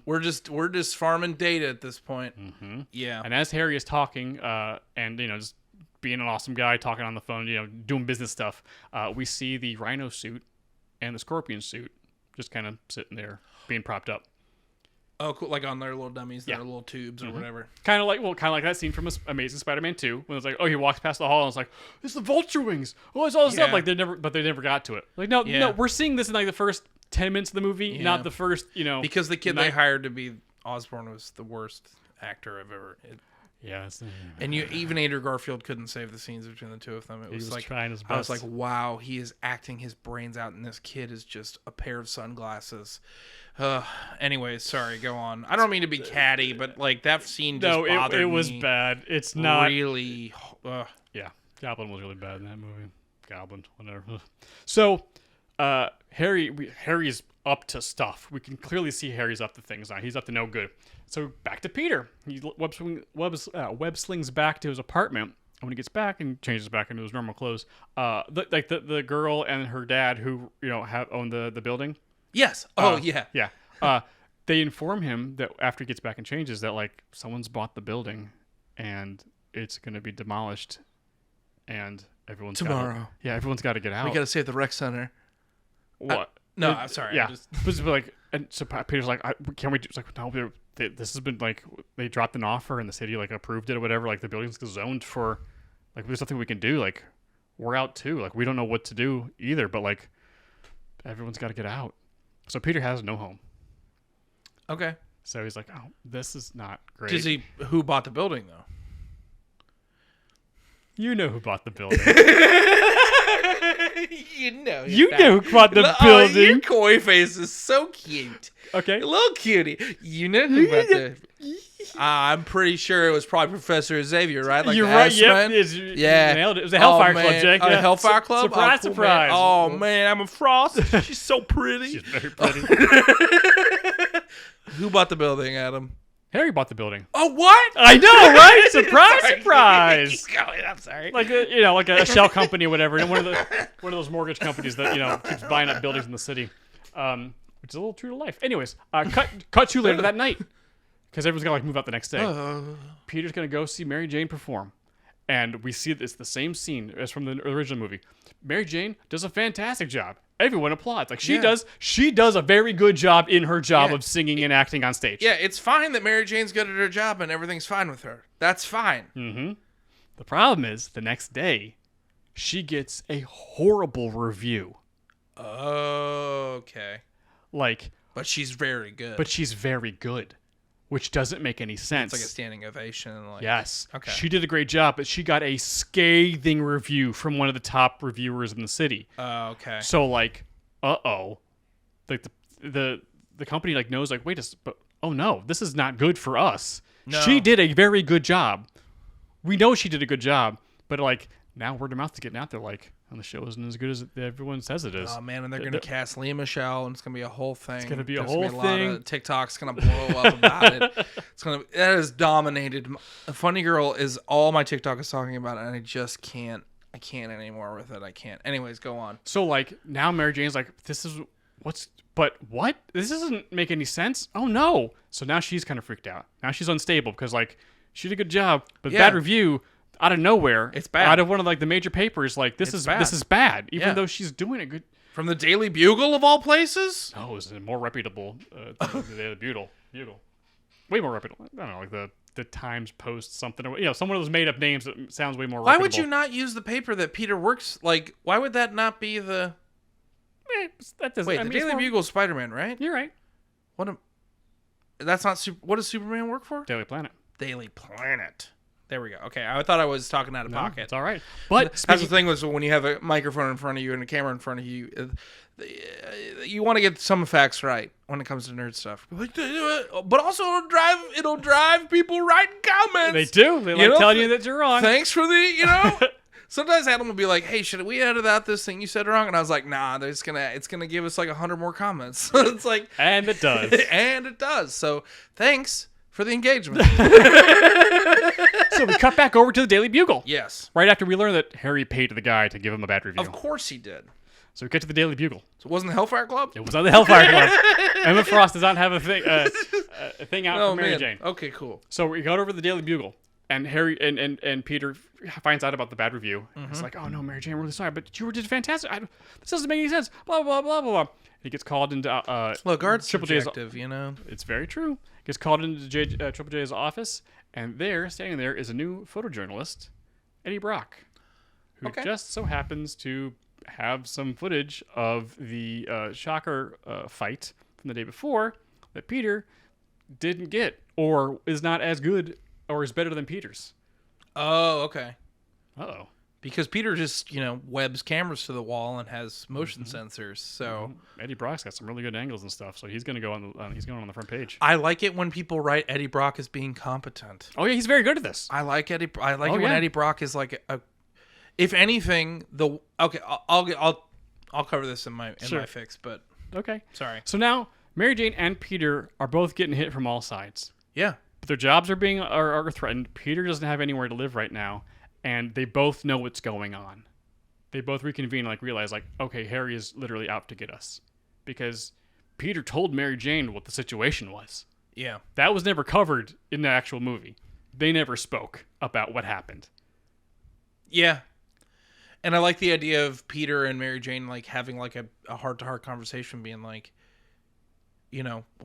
We're just farming data at this point. Mm-hmm. Yeah. And as Harry is talking, and just being an awesome guy, talking on the phone, doing business stuff, we see the Rhino suit and the Scorpion suit just kind of sitting there, being propped up. Oh, cool! Like on their little dummies, their little tubes or whatever. Kind of like that scene from Amazing Spider-Man 2, when it's like, oh, he walks past the hall and it's like, it's the Vulture wings. Oh, it's all this stuff. Like they never got to it. Like no, we're seeing this in like the first 10 minutes of the movie, not the first, Because the kid they hired to be Osborn was the worst actor I've ever. And even Andrew Garfield couldn't save the scenes between the two of them. It was like trying his best. I was like, wow, he is acting his brains out, and this kid is just a pair of sunglasses. Anyways, sorry, go on. I don't mean to be catty, but like that scene just bothered me. It was bad. It's not really. Yeah, Goblin was really bad in that movie. Goblin, whatever. So, Harry's up to stuff. We can clearly see Harry's up to things now. He's up to no good. So back to Peter. He web slings back to his apartment. And when he gets back and changes back into his normal clothes, the girl and her dad who own the building. Yes. Oh yeah. Yeah. They inform him that after he gets back and changes that like someone's bought the building and it's going to be demolished, and everyone's everyone's got to get out. We got to save the rec center. What? No, I'm sorry. Yeah. And so Peter's like, can we do? It's like, no, this has been like they dropped an offer and the city like approved it or whatever. Like the building's zoned for, like there's nothing we can do. Like we're out too. Like we don't know what to do either. But like everyone's got to get out. So Peter has no home. Okay. So he's like, oh, this is not great. Who bought the building though? You know who bought the building. You know who bought the building. Your koi face is so cute. Okay. A little cutie. You know who bought the... I'm pretty sure it was probably Professor Xavier, right? Like You're the right. X-Men? Yep. You nailed it. It was a Hellfire Club, Jake. A Hellfire Club? Surprise, cool, surprise. Man. Oh, man. I'm a Frost. She's so pretty. She's very pretty. Who bought the building, Adam? Harry bought the building. Oh, what? I know, right? Surprise, surprise. Keep going. I'm sorry. Like a shell company or whatever, and one of those mortgage companies that keeps buying up buildings in the city, which is a little true to life. Anyways, cut to later that night because everyone's gonna move out the next day. Peter's gonna go see Mary Jane perform, and we see it's the same scene as from the original movie. Mary Jane does a fantastic job. Everyone applauds. Like she does a very good job in her job of singing and acting on stage. Yeah, it's fine that Mary Jane's good at her job and everything's fine with her. That's fine. Mm-hmm. The problem is the next day, she gets a horrible review. Okay. But she's very good. Which doesn't make any sense. It's like a standing ovation. Yes. Okay. She did a great job, but she got a scathing review from one of the top reviewers in the city. Okay. So uh-oh. Like the company knows but oh no, this is not good for us. No. She did a very good job. We know she did a good job, but now word of mouth is getting out there and the show isn't as good as everyone says it is. Oh man, and they're gonna cast Lea Michele, and it's gonna be a whole thing. It's gonna be a There's whole gonna thing. A lot of TikTok's gonna blow up about it. That has dominated. Funny Girl is all my TikTok is talking about, and I just can't. I can't anymore with it. I can't. Anyways, go on. So now Mary Jane's this is what? This doesn't make any sense. Oh no. So now she's kind of freaked out. Now she's unstable because she did a good job, but bad review. out of nowhere. It's bad. Out of one of like the major papers, like this is bad. Even though she's doing a good. From the Daily Bugle of all places. No, it's more reputable. The Daily Bugle. Way more reputable. I don't know, like the Times Post something. Some one of those made up names that sounds way more. Why reputable. would you not use the paper that Peter works? Like, why would that not be the? That doesn't. Wait, the Daily Bugle is Spider-Man, right? You're right. That's not what does Superman work for? Daily Planet. Daily Planet. There we go. Okay, I thought I was talking out of pocket. It's all right. But that's the thing was when you have a microphone in front of you and a camera in front of you, you want to get some facts right when it comes to nerd stuff. But also it'll drive people writing comments. They do. They like telling you that you're wrong. Thanks for the. Sometimes Adam will be like, "Hey, should we edit out this thing you said wrong?" And I was like, "Nah, it's gonna give us like 100 more comments." It's like, and it does, and it does. So thanks for the engagement. So we cut back over to the Daily Bugle. Yes. Right after we learn that Harry paid the guy to give him a bad review. Of course he did. So we get to the Daily Bugle. So it wasn't the Hellfire Club? It was on the Hellfire Club. Emma Frost does not have a thing out for Mary Jane. Okay, cool. So we got over to the Daily Bugle, and Harry and Peter finds out about the bad review. Mm-hmm. It's like, oh no, Mary Jane, I'm really sorry, but you did fantastic. This doesn't make any sense. Blah blah blah blah blah. He gets called into look, art's Triple subjective, J's. It's very true. Gets called into Triple J's office, and standing there, is a new photojournalist, Eddie Brock, who just so happens to have some footage of the Shocker fight from the day before that Peter didn't get, or is not as good, or is better than Peter's. Oh, okay. Uh-oh. Because Peter just, webs cameras to the wall and has motion sensors. So Eddie Brock's got some really good angles and stuff. So he's going to go he's going on the front page. I like it when people write Eddie Brock as being competent. Oh yeah, he's very good at this. I like it when Eddie Brock is like if anything, I'll cover this in my fix, but okay. Sorry. So now Mary Jane and Peter are both getting hit from all sides. Yeah. But their jobs are threatened. Peter doesn't have anywhere to live right now. And they both know what's going on. They both reconvene, realize, okay, Harry is literally out to get us. Because Peter told Mary Jane what the situation was. Yeah. That was never covered in the actual movie. They never spoke about what happened. Yeah. And I like the idea of Peter and Mary Jane, having, a heart-to-heart conversation, being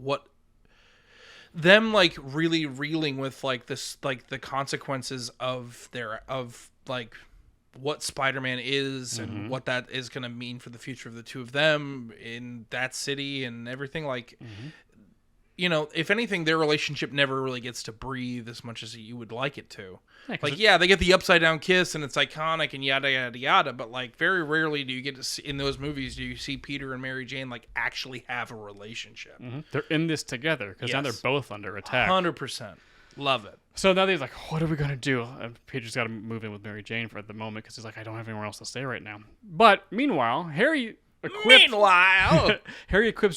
what... Them really reeling with this the consequences of what Spider-Man is and what that is going to mean for the future of the two of them in that city and everything. If anything, their relationship never really gets to breathe as much as you would like it to. Yeah, they get the upside down kiss and it's iconic and yada yada yada, but very rarely do you get to see, in those movies, do you see Peter and Mary Jane actually have a relationship. They're in this together because now they're both under attack. 100%. Love it. So now they're what are we going to do? Peter's got to move in with Mary Jane for at the moment because he's I don't have anywhere else to stay right now. But meanwhile, Harry equips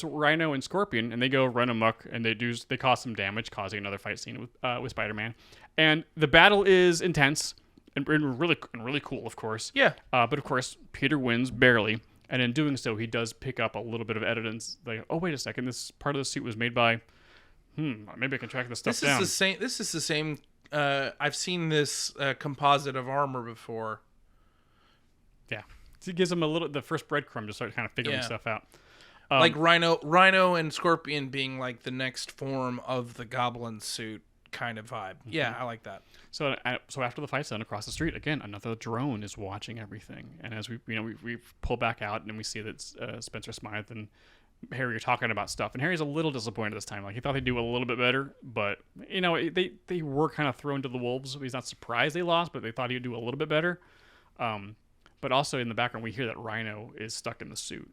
Rhino and Scorpion, and they go run amok, and they cause some damage, causing another fight scene with Spider-Man. And the battle is intense and really cool, of course. Yeah. But of course, Peter wins barely, and in doing so, he does pick up a little bit of evidence. Oh wait a second, this part of the suit was made by. Maybe I can track this stuff down. This is the same. I've seen this composite of armor before. Yeah. It gives them the first breadcrumb to start kind of figuring stuff out. Rhino and Scorpion being the next form of the Goblin suit kind of vibe. Mm-hmm. Yeah, I like that. So after the fight's done across the street, again, another drone is watching everything. And as we pull back out and we see that Spencer Smythe and Harry are talking about stuff. And Harry's a little disappointed this time. He thought they'd do a little bit better. But, they were kind of thrown to the wolves. He's not surprised they lost, but they thought he'd do a little bit better. But also in the background, we hear that Rhino is stuck in the suit.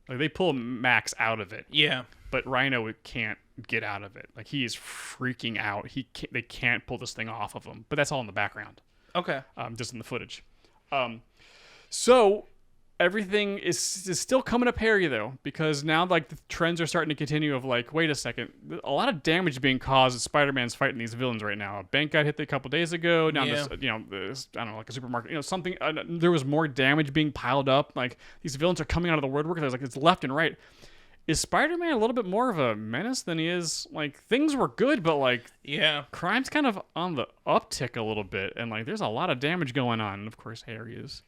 They pull Max out of it. Yeah. But Rhino can't get out of it. He is freaking out. They can't pull this thing off of him. But that's all in the background. Okay. Just in the footage. So everything is still coming up Harry, though, because now the trends are starting to continue of wait a second, a lot of damage being caused as Spider-Man's fighting these villains right now. A bank got hit a couple days ago. Now this, this, I don't know, a supermarket, something. There was more damage being piled up. These villains are coming out of the woodwork. There's it's left and right. is Spider-Man a little bit more of a menace than he is, like, things were good, but, like, Yeah. crime's kind of on the uptick a little bit, and, like, there's a lot of damage going on, and, of course, Harry is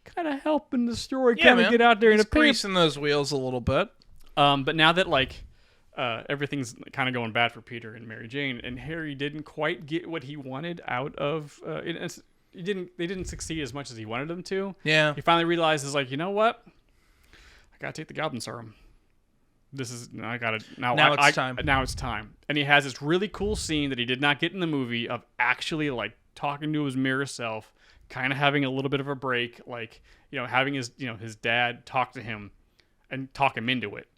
kind of helping the story kind of get out there He's and greasing those wheels a little bit. But now that, like, everything's kind of going bad for Peter and Mary Jane, and Harry didn't quite get what he wanted out of they didn't succeed as much as he wanted them to. Yeah. He finally realizes, like, you know what? I gotta take the Goblin Serum. I gotta now. It's time. Now it's time. And he has this really cool scene that he did not get in the movie of actually, like, talking to his mirror self, kind of having a little bit of a break, like, having his dad talk to him and talk him into it.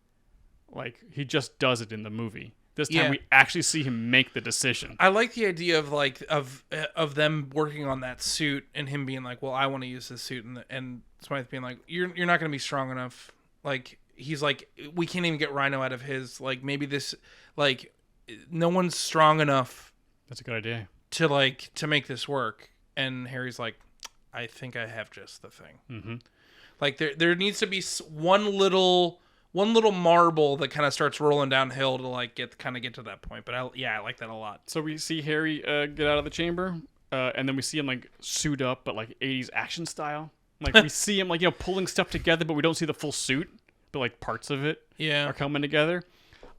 Like, he just does it in the movie. This time we actually see him make the decision. I like the idea of, like, of them working on that suit and him being like, well, I want to use this suit, and Smythe being like, you're not going to be strong enough. Like, he's like, we can't even get Rhino out of his, like, maybe this, like, no one's strong enough. That's a good idea. To make this work. And Harry's like, I think I have just the thing. Mm-hmm. Like, there needs to be one little marble that kind of starts rolling downhill to, like, get to that point. But I like that a lot. So we see Harry get out of the chamber, and then we see him, like, suit up, but, like, 80s action style. Like, we see him, like, pulling stuff together, but we don't see the full suit, but, like, parts of it are coming together.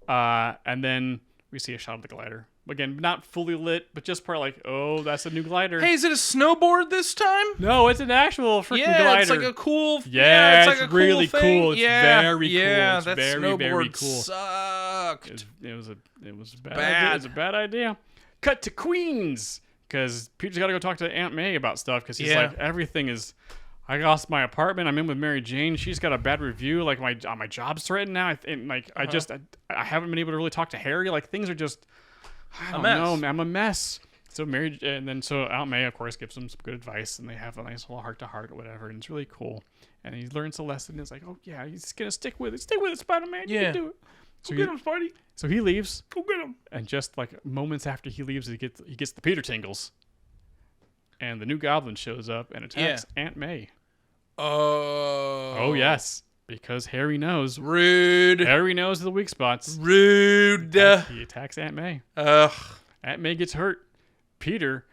And then we see a shot of the glider. Again, not fully lit, but just part like, oh, that's a new glider. Hey, is it a snowboard this time? No, it's an actual freaking glider. It's like a cool... Yeah, it's like a really cool cool. It's very cool. Yeah, it's that very, snowboard very cool. Sucked. It was bad. Idea. It was a bad idea. Cut to Queens, because Peter's got to go talk to Aunt May about stuff, because he's like, everything is... I lost my apartment. I'm in with Mary Jane. She's got a bad review. Like, my job's threatened now. I haven't been able to really talk to Harry. Like, things are just... I don't know. I'm a mess. So Aunt May, of course, gives him some good advice, and they have a nice little heart-to-heart or whatever, and it's really cool. And he learns the lesson. It's like, oh, yeah, he's going to stick with it. Stick with it, Spider-Man. You can do it. Go get him, Spidey. So he leaves. Go get him. And just, like, moments after he leaves, he gets the Peter tingles. And the new Goblin shows up and attacks Aunt May. Oh, yes. Because Harry knows. Rude. Harry knows the weak spots. Rude. He attacks Aunt May. Ugh. Aunt May gets hurt. Peter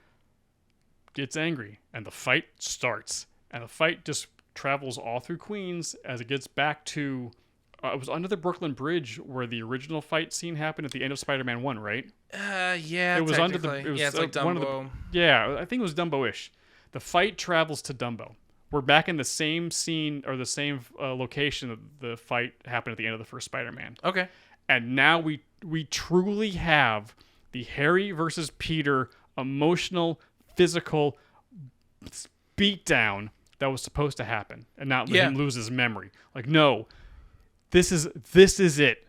gets angry. And the fight starts. And the fight just travels all through Queens as it gets back to... it was under the Brooklyn Bridge where the original fight scene happened at the end of Spider-Man 1, right? Yeah, it was technically. under the... It's like Dumbo. I think it was Dumbo-ish. The fight travels to Dumbo. We're back in the same scene or the same location that the fight happened at the end of the first Spider-Man. Okay. And now we truly have the Harry versus Peter emotional, physical beatdown that was supposed to happen, and not let him lose his memory. Like, no, this is it.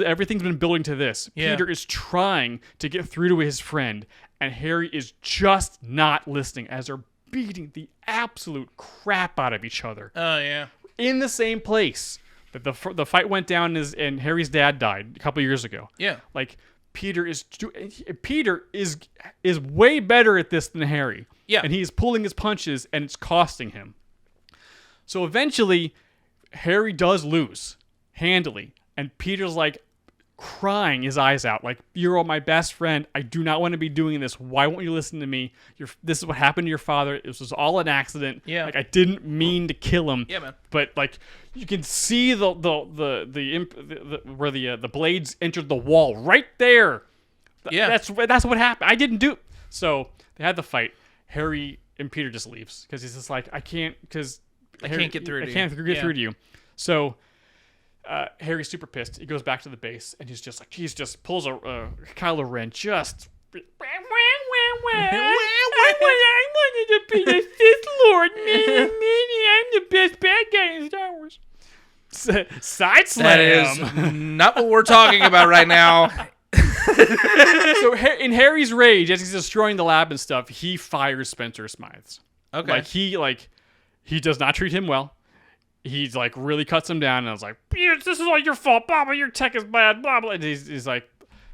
Everything's been building to this. Yeah. Peter is trying to get through to his friend, and Harry is just not listening as they're beating the absolute crap out of each other. Oh, yeah. In the same place that the fight went down and Harry's dad died a couple years ago. Yeah. Like, Peter is way better at this than Harry. Yeah. And he's pulling his punches, and it's costing him. So eventually, Harry does lose handily, and Peter's like crying his eyes out, like, you're all my best friend. I do not want to be doing this. Why won't you listen to me? This is what happened to your father. This was all an accident. Yeah. Like, I didn't mean to kill him. Yeah, man. But, like, you can see where the blades entered the wall right there. Yeah. That's what happened. I didn't do. So they had the fight. Harry and Peter just leaves because he's just like, I can't get through to you. So Harry's super pissed. He goes back to the base, and he's just pulls a Kylo Ren, just I wanted to be the Sith Lord. I'm the best bad guy in Star Wars. Side slam. That is not what we're talking about right now. So in Harry's rage, as he's destroying the lab and stuff, he fires Spencer Smythes. Okay. He does not treat him well. He's like really cuts him down, and I was like, "This is all your fault, blah blah. Your tech is bad, blah blah." And he's like,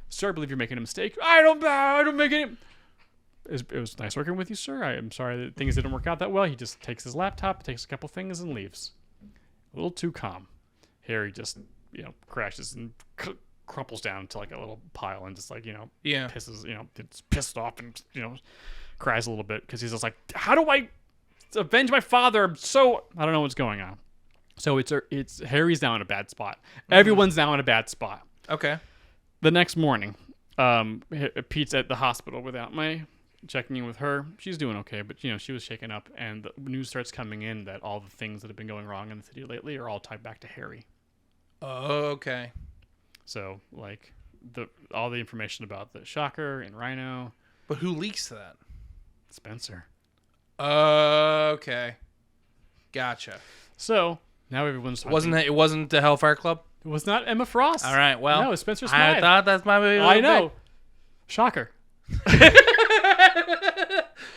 "Sir, I believe you're making a mistake. I don't make any." It was nice working with you, sir. I am sorry that things didn't work out that well. He just takes his laptop, takes a couple things, and leaves. A little too calm. Harry just crashes and crumples down to like a little pile and just like, pisses, gets pissed off and, cries a little bit because he's just like, how do I avenge my father? I don't know what's going on. So it's Harry's now in a bad spot. Everyone's now in a bad spot. Okay. The next morning, Pete's at the hospital without May, checking in with her. She's doing okay, but she was shaken up, and the news starts coming in that all the things that have been going wrong in the city lately are all tied back to Harry. Oh, okay. So like all the information about the Shocker and Rhino. But who leaks that? Spencer. Okay. Gotcha. So now everyone's It wasn't the Hellfire Club? It was not Emma Frost. All right, well. No, it's Spencer Smythe. I thought that's my movie. I know. Shocker.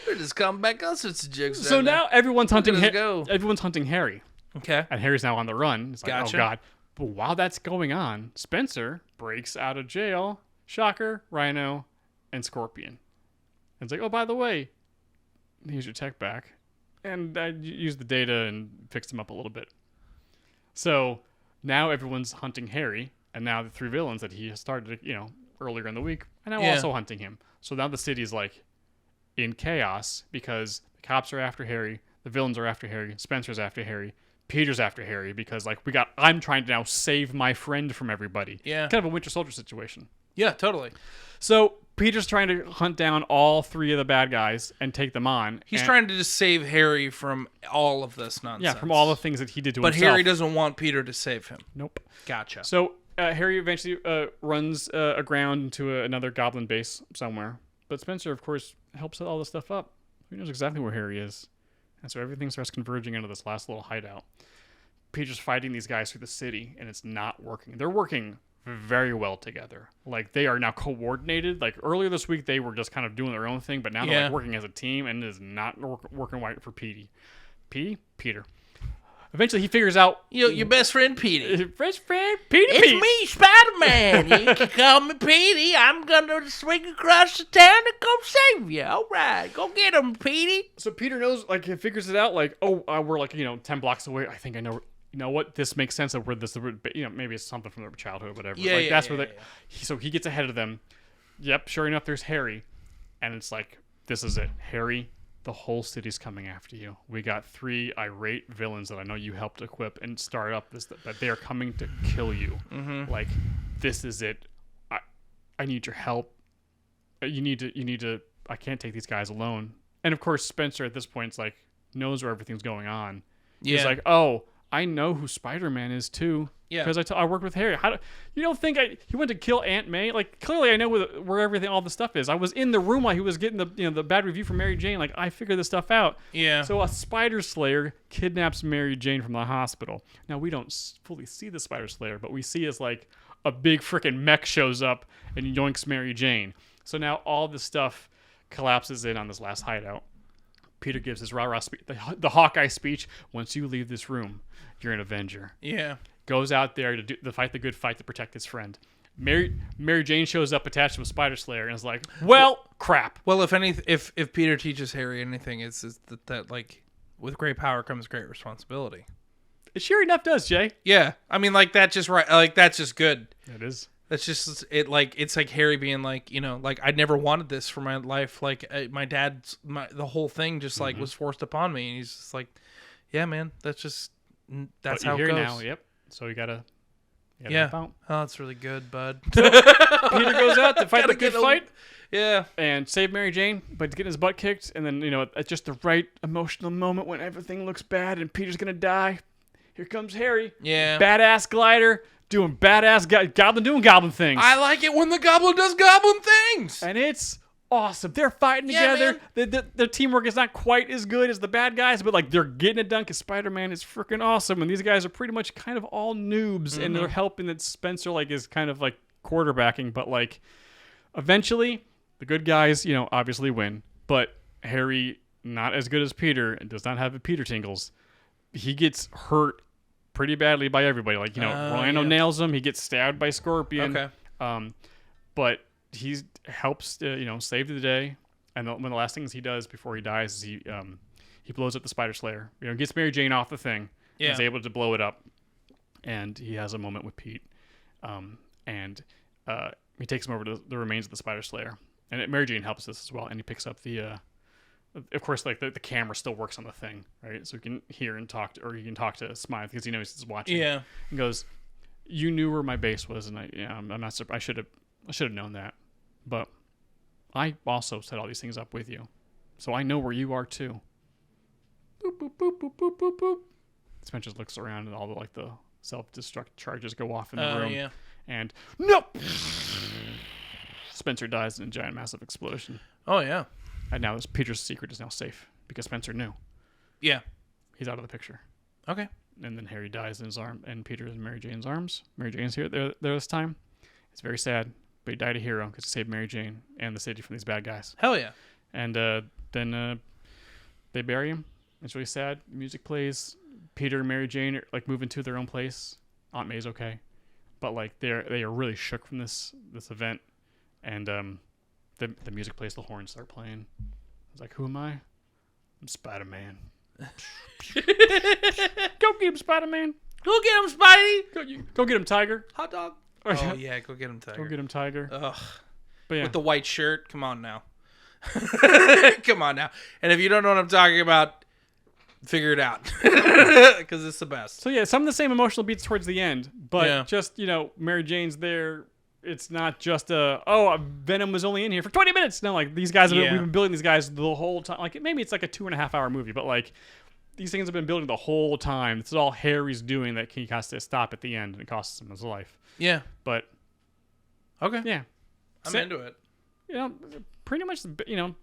We're just coming back all sorts of jokes. So now everyone's hunting Everyone's hunting Harry. Okay. And Harry's now on the run. It's like, Gotcha. oh God. But while that's going on, Spencer breaks out of jail. Shocker, Rhino, and Scorpion. And it's like, oh, by the way, here's your tech back. And I used the data and fixed him up a little bit. So now everyone's hunting Harry. And now the three villains that he started, earlier in the week are now also hunting him. So now the city's like in chaos because the cops are after Harry. The villains are after Harry. Spencer's after Harry. Peter's after Harry because I'm trying to now save my friend from everybody. Yeah. Kind of a Winter Soldier situation. Yeah, totally. So Peter's trying to hunt down all three of the bad guys and take them on. He's trying to just save Harry from all of this nonsense. Yeah, from all the things that he did to But himself. Harry doesn't want Peter to save him. Nope. Gotcha. So Harry eventually runs aground into another goblin base somewhere. But Spencer, of course, helps set all this stuff up. He knows exactly where Harry is. And so everything starts converging into this last little hideout. Peter's fighting these guys through the city, and it's not working. They're working very well together. Like, they are now coordinated. Like, earlier this week, they were just kind of doing their own thing, but now they're working as a team, and it is not working right for Peter. Eventually, he figures out... Your best friend, Petey. Best friend, Petey. It's me, Spider-Man. You can call me Petey. I'm going to swing across the town and come save you. All right. Go get him, Petey. So Peter knows, he figures it out, we're 10 blocks away. I think I know... You know what? This makes sense of where this, maybe it's something from their childhood, whatever. So he gets ahead of them. Yep, sure enough, there's Harry. And it's like, this is it. Harry, the whole city's coming after you. We got 3 irate villains that I know you helped equip and start up but they're coming to kill you. Mm-hmm. Like, this is it. I need your help. You need to, I can't take these guys alone. And of course, Spencer at this point is knows where everything's going on. Yeah. He's like, oh, I know who Spider-Man is too. Yeah. Because I worked with Harry. You don't think he went to kill Aunt May? Clearly I know where all the stuff is. I was in the room while he was getting the bad review from Mary Jane. I figured this stuff out. Yeah. So a Spider Slayer kidnaps Mary Jane from the hospital. Now we don't fully see the Spider Slayer, but we see as a big freaking mech shows up and yoinks Mary Jane. So now all this stuff collapses in on this last hideout. Peter gives his rah-rah speech, the Hawkeye speech. Once you leave this room, you're an Avenger. Yeah. Goes out there to fight the good fight to protect his friend. Mary Jane shows up attached to a Spider Slayer and is like, crap. Well, if Peter teaches Harry anything, it's that with great power comes great responsibility. It sure enough does, Jay. Yeah. I mean, that's just right. That's just good. It is. That's just it. It's like Harry being I never wanted this for my life. My dad's the whole thing just was forced upon me, and he's just yeah, man. That's how it goes. Now, yep. So you gotta help out. Oh, that's really good, bud. So Peter goes out to fight the good fight. Yeah. And save Mary Jane, but getting his butt kicked, and then at just the right emotional moment when everything looks bad and Peter's gonna die, here comes Harry. Yeah. Badass glider. Doing badass goblin things. I like it when the goblin does goblin things. And it's awesome. They're fighting together. Their teamwork is not quite as good as the bad guys, but they're getting it done because Spider-Man is freaking awesome. And these guys are pretty much kind of all noobs, and they're helping that Spencer is kind of quarterbacking. But eventually, the good guys, obviously win. But Harry, not as good as Peter, and does not have the Peter tingles. He gets hurt pretty badly by everybody. Rhino nails him. He gets stabbed by Scorpion. Okay. But he helps save the day. And one of the last things he does before he dies is he blows up the Spider Slayer. Gets Mary Jane off the thing. Yeah. And is able to blow it up. and he has a moment with Pete, and he takes him over to the remains of the Spider Slayer, and Mary Jane helps us as well, and he picks up the. Of course, like the camera still works on the thing, right? So he can hear and talk, or he can talk to Smythe because he knows he's watching. Yeah. He goes, "You knew where my base was, and I'm not surprised. I should have known that, but I also set all these things up with you, so I know where you are too." Boop boop boop boop boop boop boop. Spencer looks around, and all the self-destruct charges go off in the room. Yeah. And nope, Spencer dies in a giant, massive explosion. Oh yeah. And now Peter's secret is now safe because Spencer knew. Yeah. He's out of the picture. Okay. And then Harry dies in his arm, and Peter is in Mary Jane's arms. Mary Jane's here there this time. It's very sad, but he died a hero because he saved Mary Jane and the city from these bad guys. Hell yeah. And then they bury him. It's really sad. Music plays. Peter and Mary Jane are like moving to their own place. Aunt May's okay, but like they are really shook from this event, and the music plays. The horns start playing. It's like, who am I? I'm Spider-Man. Go get him, Spider-Man. Go get him, Spidey. Go get him, Tiger. Hot dog. Oh yeah, go get him, Tiger. Go get him, Tiger. Ugh. But yeah, With the white shirt. Come on now. Come on now. And if you don't know what I'm talking about, figure it out because it's the best. so yeah, some of the same emotional beats towards the end, but Yeah. just Mary Jane's there. It's not just Venom was only in here for 20 minutes. No, like these guys, we've been building these guys the whole time. Like maybe it's like a 2.5 hour movie, but like these things have been building the whole time. This is all Harry's doing that he has to stop at the end, and it costs him his life. Yeah. But Okay. yeah, I'm into it. Pretty much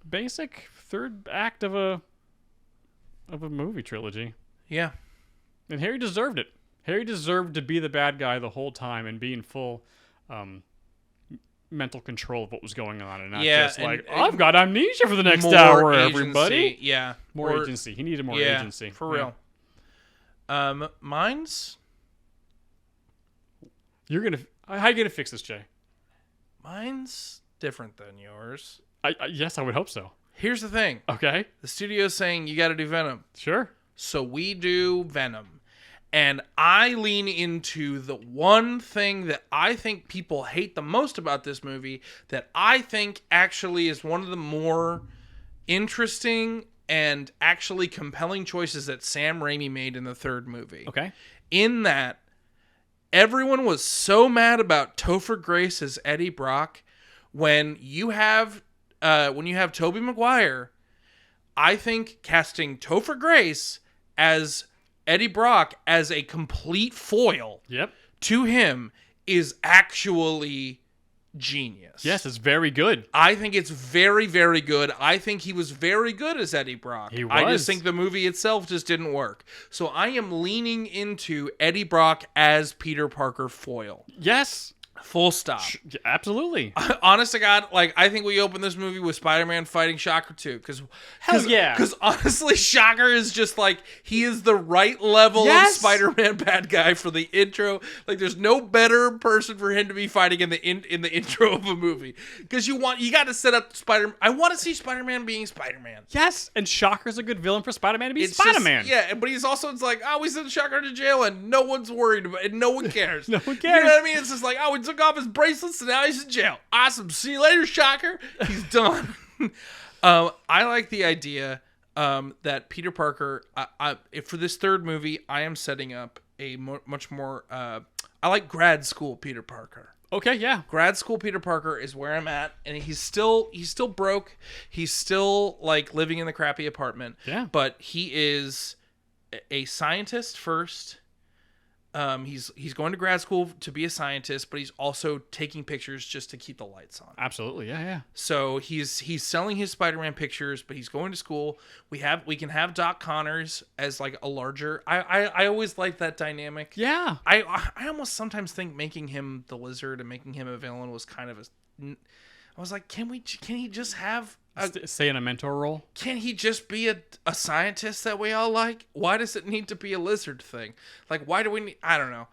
basic third act of a movie trilogy. Yeah. And Harry deserved it. Harry deserved to be the bad guy the whole time and be in full mental control of what was going on, and not just like, I've got amnesia for the next hour, agency. everybody. Yeah. More agency. He needed more agency. For real. Mine's How are you gonna fix this, Jay? Mine's different than yours. Yes, I would hope so. Here's the thing. Okay. The studio's saying you got to do Venom. Sure. So we do Venom. And I lean into the one thing that I think people hate the most about this movie that I think actually is one of the more interesting and actually compelling choices that Sam Raimi made in the third movie. Okay. In that, everyone was so mad about Topher Grace as Eddie Brock. When you have Tobey McGuire, I think casting Topher Grace as Eddie Brock as a complete foil to him is actually genius. Yes, it's very good. I think it's very, very good. I think he was very good as Eddie Brock. He I was. just think the movie itself just didn't work. So I am leaning into Eddie Brock as Peter Parker foil. Yes. Full stop. Absolutely. Honest to God, like I think we open this movie with Spider-Man fighting Shocker too, because yeah. Because honestly, Shocker is just like he is the right level of Spider-Man bad guy for the intro. Like, there's no better person for him to be fighting in the intro of a movie, because you got to set up Spider. I want to see Spider-Man being Spider-Man. Yes, and Shocker's a good villain for Spider-Man to be It's Spider-Man. Just, but he's also we sent Shocker to jail and no one's worried about it, and no one cares. No one cares. You know what I mean? It's just like, we took off his bracelets and now he's in jail. Awesome. See you later, Shocker. He's done. I like the idea that Peter Parker, for this third movie, I am setting up a much more, I like grad school Peter Parker. Okay, yeah. Grad school Peter Parker is where I'm at, and he's still broke. He's still like living in the crappy apartment. Yeah. But he is a scientist first. He's going to grad school to be a scientist, but he's also taking pictures just to keep the lights on. Absolutely, yeah. So he's selling his Spider-Man pictures, but he's going to school. We can have Doc Connors as like a larger. I always like that dynamic. Yeah. I almost sometimes think making him the Lizard and making him a villain was kind of I was like, can he just have Stay in a mentor role? Can he just be a scientist that we all like? Why does it need to be a lizard thing? Like, why do we need... I don't know.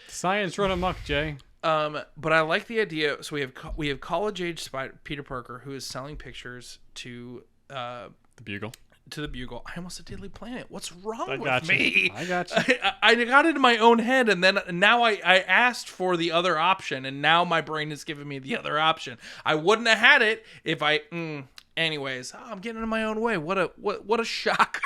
Science run amok, Jay. But I like the idea. So we have college-age Peter Parker who is selling pictures to... The Bugle. to the Bugle. I almost said Daily Planet. What's wrong I with got you. me? I got you. I got it in my own head, and then now I asked for the other option, and now my brain is giving me the other option. I wouldn't have had it if I. Anyways, I'm getting in my own way. What a shocker.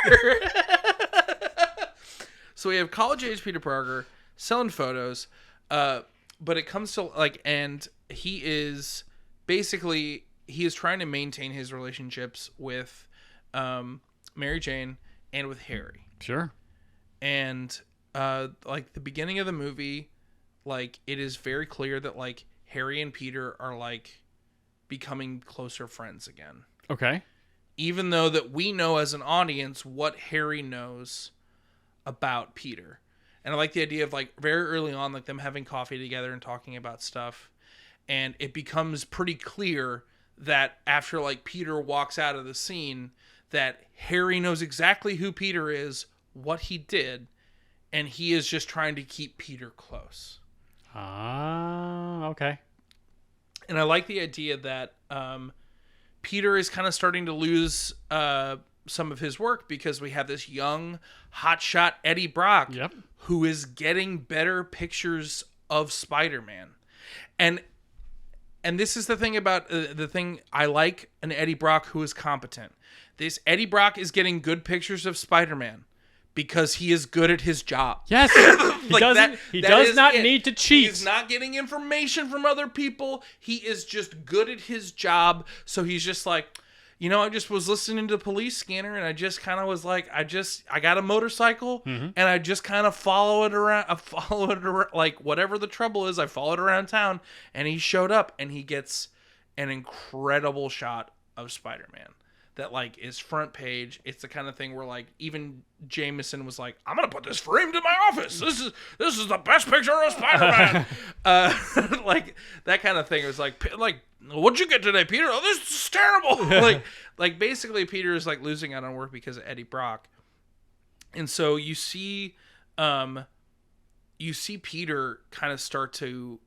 So we have college age Peter Parker selling photos, but it comes to and he is trying to maintain his relationships with Mary Jane and with Harry. Sure. And the beginning of the movie, it is very clear that Harry and Peter are becoming closer friends again. Okay. Even though that we know as an audience what Harry knows about Peter. And I like the idea of very early on, them having coffee together and talking about stuff. And it becomes pretty clear that after Peter walks out of the scene, that Harry knows exactly who Peter is, what he did, and he is just trying to keep Peter close. Okay. And I like the idea that Peter is kind of starting to lose some of his work because we have this young hotshot Eddie Brock who is getting better pictures of Spider-Man. And this is the thing about the thing I like an Eddie Brock who is competent. This Eddie Brock is getting good pictures of Spider-Man because he is good at his job. Yes. He does not need to cheat. He's not getting information from other people. He is just good at his job. So he's just I just was listening to the police scanner and I just kind of was I got a motorcycle and I just kind of follow it around. Whatever the trouble is, I follow it around town, and he showed up and he gets an incredible shot of Spider-Man that is front page. It's the kind of thing where even Jameson was I'm gonna put this framed in my office. This is the best picture of Spider-Man. That kind of thing. It was what'd you get today, Peter? Oh, this is terrible. Basically Peter is losing out on work because of Eddie Brock. And so you see Peter kind of start to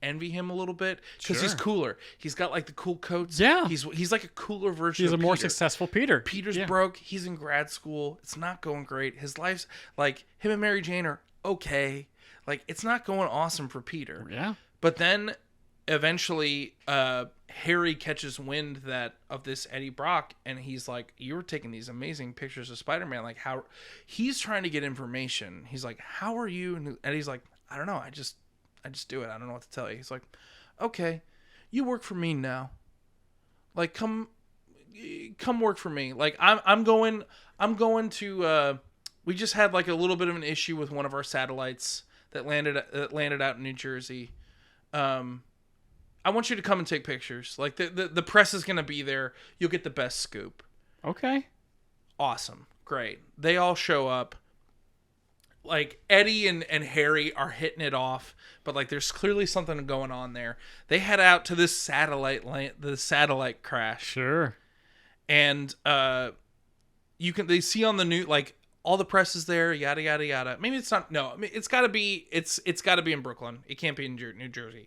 envy him a little bit because he's cooler. He's got the cool coats. Yeah. He's a cooler version He's of a more Peter. successful Peter. Peter's broke. He's in grad school. It's not going great. His life's him and Mary Jane are okay. It's not going awesome for Peter. Yeah. But then eventually Harry catches wind of this Eddie Brock, and he's you were taking these amazing pictures of Spider-Man. How he's trying to get information. He's how are you? And Eddie's I don't know. I just do it. I don't know what to tell you. He's okay, you work for me now. Come work for me. I'm going to. We just had a little bit of an issue with one of our satellites that landed out in New Jersey. I want you to come and take pictures. The press is gonna be there. You'll get the best scoop. Okay. Awesome. Great. They all show up. Eddie and Harry are hitting it off, but there's clearly something going on there. They head out to this the satellite crash. Sure. And they see on the news all the press is there, yada yada yada. Maybe it's not. No, I mean, it's got to be in Brooklyn. It can't be in New Jersey.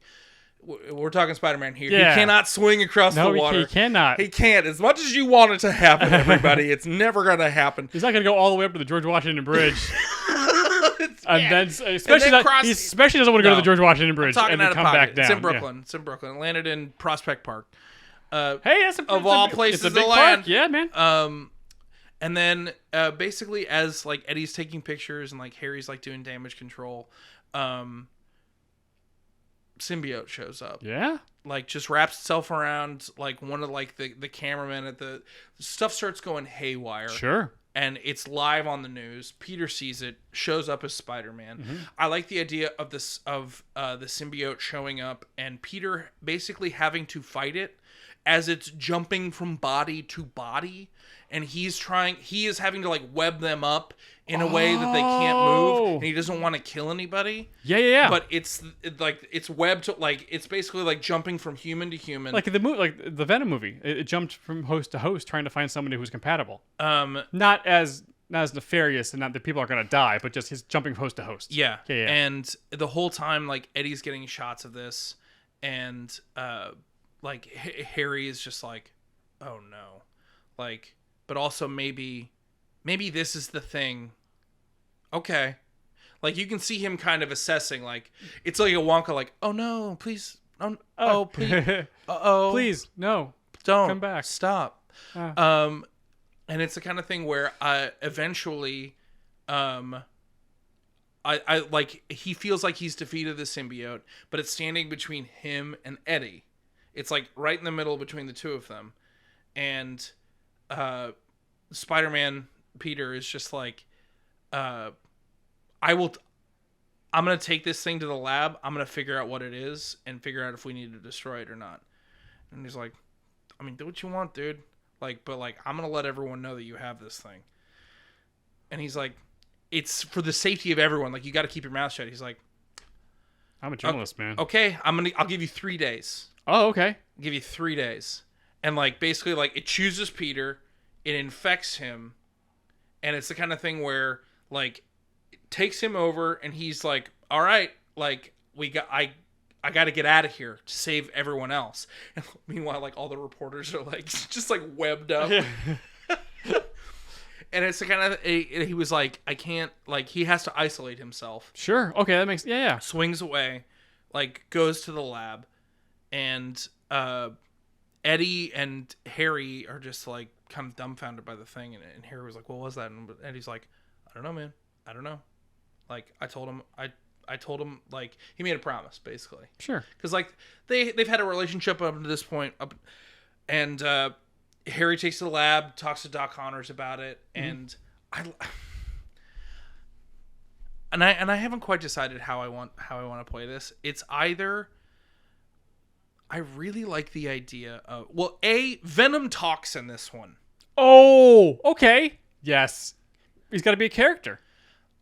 We're talking Spider-Man here. Yeah. He cannot swing across the water. He cannot. He can't. As much as you want it to happen, everybody, it's never going to happen. He's not going to go all the way up to the George Washington Bridge. And then, especially he especially doesn't want to go to the George Washington Bridge and then come back down. It's in Brooklyn. Yeah. It's in Brooklyn. It landed in Prospect Park. Hey, that's of all places it's a big to land. Park. Yeah, man. And then basically as Eddie's taking pictures and Harry's doing damage control, symbiote shows up. Yeah. Just wraps itself around one of the cameramen at the stuff starts going haywire. Sure. And it's live on the news. Peter sees it, shows up as Spider-Man. Mm-hmm. I like the idea of the symbiote showing up and Peter basically having to fight it as it's jumping from body to body, and he is having to web them up in a way that they can't move, and he doesn't want to kill anybody. Yeah. But it's webbed to it's basically jumping from human to human. The Venom movie. It jumped from host to host trying to find somebody who's compatible. Not as nefarious and not that people are going to die, but just he's jumping host to host. Yeah. And the whole time Eddie's getting shots of this, and Harry is just oh no. but also maybe this is the thing. Okay. Like, you can see him kind of assessing, like, it's like a Wonka, like, oh no, please, please, Please, no. don't come back. Stop. And it's the kind of thing where eventually, I like, he feels like he's defeated the symbiote, but it's standing between him and Eddie. It's like right in the middle between the two of them, and Spider-Man Peter is just like, I'm gonna take this thing to the lab. I'm gonna figure out what it is and figure out if we need to destroy it or not. And he's like, I mean, do what you want, dude. Like, but like, I'm gonna let everyone know that you have this thing. And he's like, it's for the safety of everyone. Like, you got to keep your mouth shut. He's like, I'm a journalist, man. Okay, I'll give you 3 days. Oh, okay. I'll give you 3 days. And like, basically, like, it chooses Peter, it infects him, and it's the kind of thing where, like, it takes him over, and he's like, all right, like, I got to get out of here to save everyone else. And meanwhile, like, all the reporters are like, just like webbed up. Yeah. And it's the kind of, he was like, I can't, like, he has to isolate himself. Sure. Okay, that makes, yeah. Swings away, like, goes to the lab, and Eddie and Harry are just, like, kind of dumbfounded by the thing. And Harry was like, what was that? And Eddie's like, I don't know, man. I don't know. Like, I told him, like, he made a promise, basically. Sure. Because, like, they've had a relationship up to this point, and Harry takes to the lab, talks to Doc Connors about it, and I haven't quite decided how I want to play this. It's either I really like the idea of, well, Venom talks in this one. Oh, okay. Yes. He's got to be a character.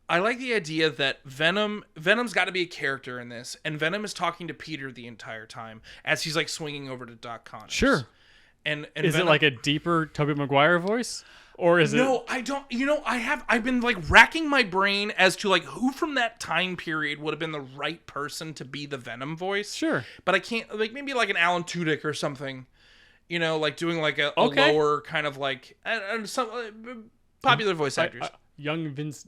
I like the idea that Venom's got to be a character in this, and Venom is talking to Peter the entire time as he's like swinging over to Doc Connors. Sure. And is Venom, it like a deeper Tobey McGuire voice, or is it? No, I don't. You know, I've been like racking my brain as to like who from that time period would have been the right person to be the Venom voice. Sure. But I can't, like, maybe like an Alan Tudyk or something. You know, like doing like a lower kind of like some popular voice actors. Young Vince.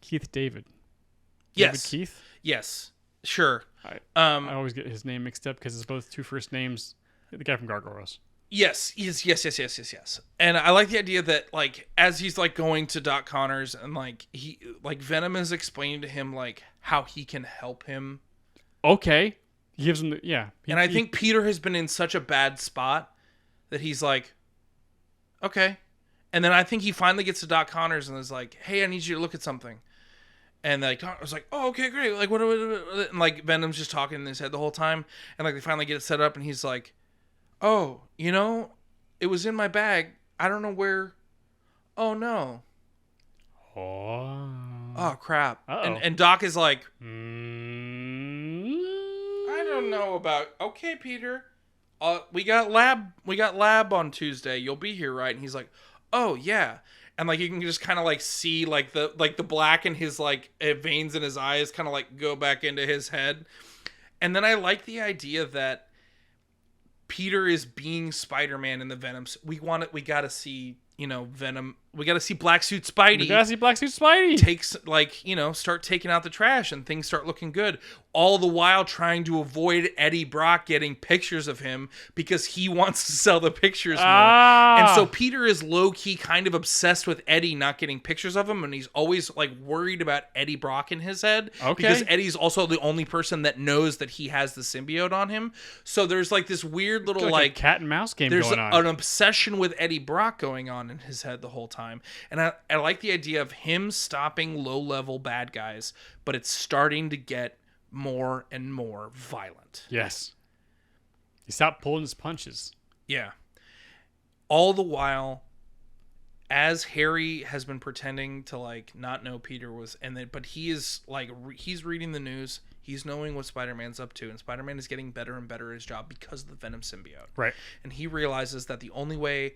Keith David. Yes. David Keith? Yes. Sure. I always get his name mixed up because it's both two first names. The guy from Gargoyles. Yes. And I like the idea that, like, as he's like going to Doc Connors and like Venom is explaining to him like how he can help him. Okay. He gives him I think Peter has been in such a bad spot that he's like, okay. And then I think he finally gets to Doc Connors and is like, hey, I need you to look at something. And like, I was like, oh, okay, great. Like, what? And like, Venom's just talking in his head the whole time. And like, they finally get it set up, and he's like, oh, you know, it was in my bag. I don't know where. Oh no. Oh crap. And Doc is like, I don't know about. Okay, Peter. We got lab on Tuesday. You'll be here, right? And he's like, oh yeah. And like, you can just kind of like see like the black in his like veins in his eyes kind of like go back into his head. And then I like the idea that Peter is being Spider-Man in the Venom. We got to see, you know, Venom. We got to see Black Suit Spidey. We got to see Black Suit Spidey. Takes, like, you know, start taking out the trash and things start looking good. All the while trying to avoid Eddie Brock getting pictures of him because he wants to sell the pictures more. And so Peter is low-key kind of obsessed with Eddie not getting pictures of him, and he's always like worried about Eddie Brock in his head. Okay. Because Eddie's also the only person that knows that he has the symbiote on him. So there's like this weird little like cat and mouse game going on. There's an obsession with Eddie Brock going on in his head the whole time. And I like the idea of him stopping low-level bad guys, but it's starting to get more and more violent. Yes. He stopped pulling his punches. Yeah. All the while, as Harry has been pretending to like not know Peter was, but he is like, he's reading the news. He's knowing what Spider-Man's up to, and Spider-Man is getting better and better at his job because of the Venom symbiote. Right. And he realizes that the only way,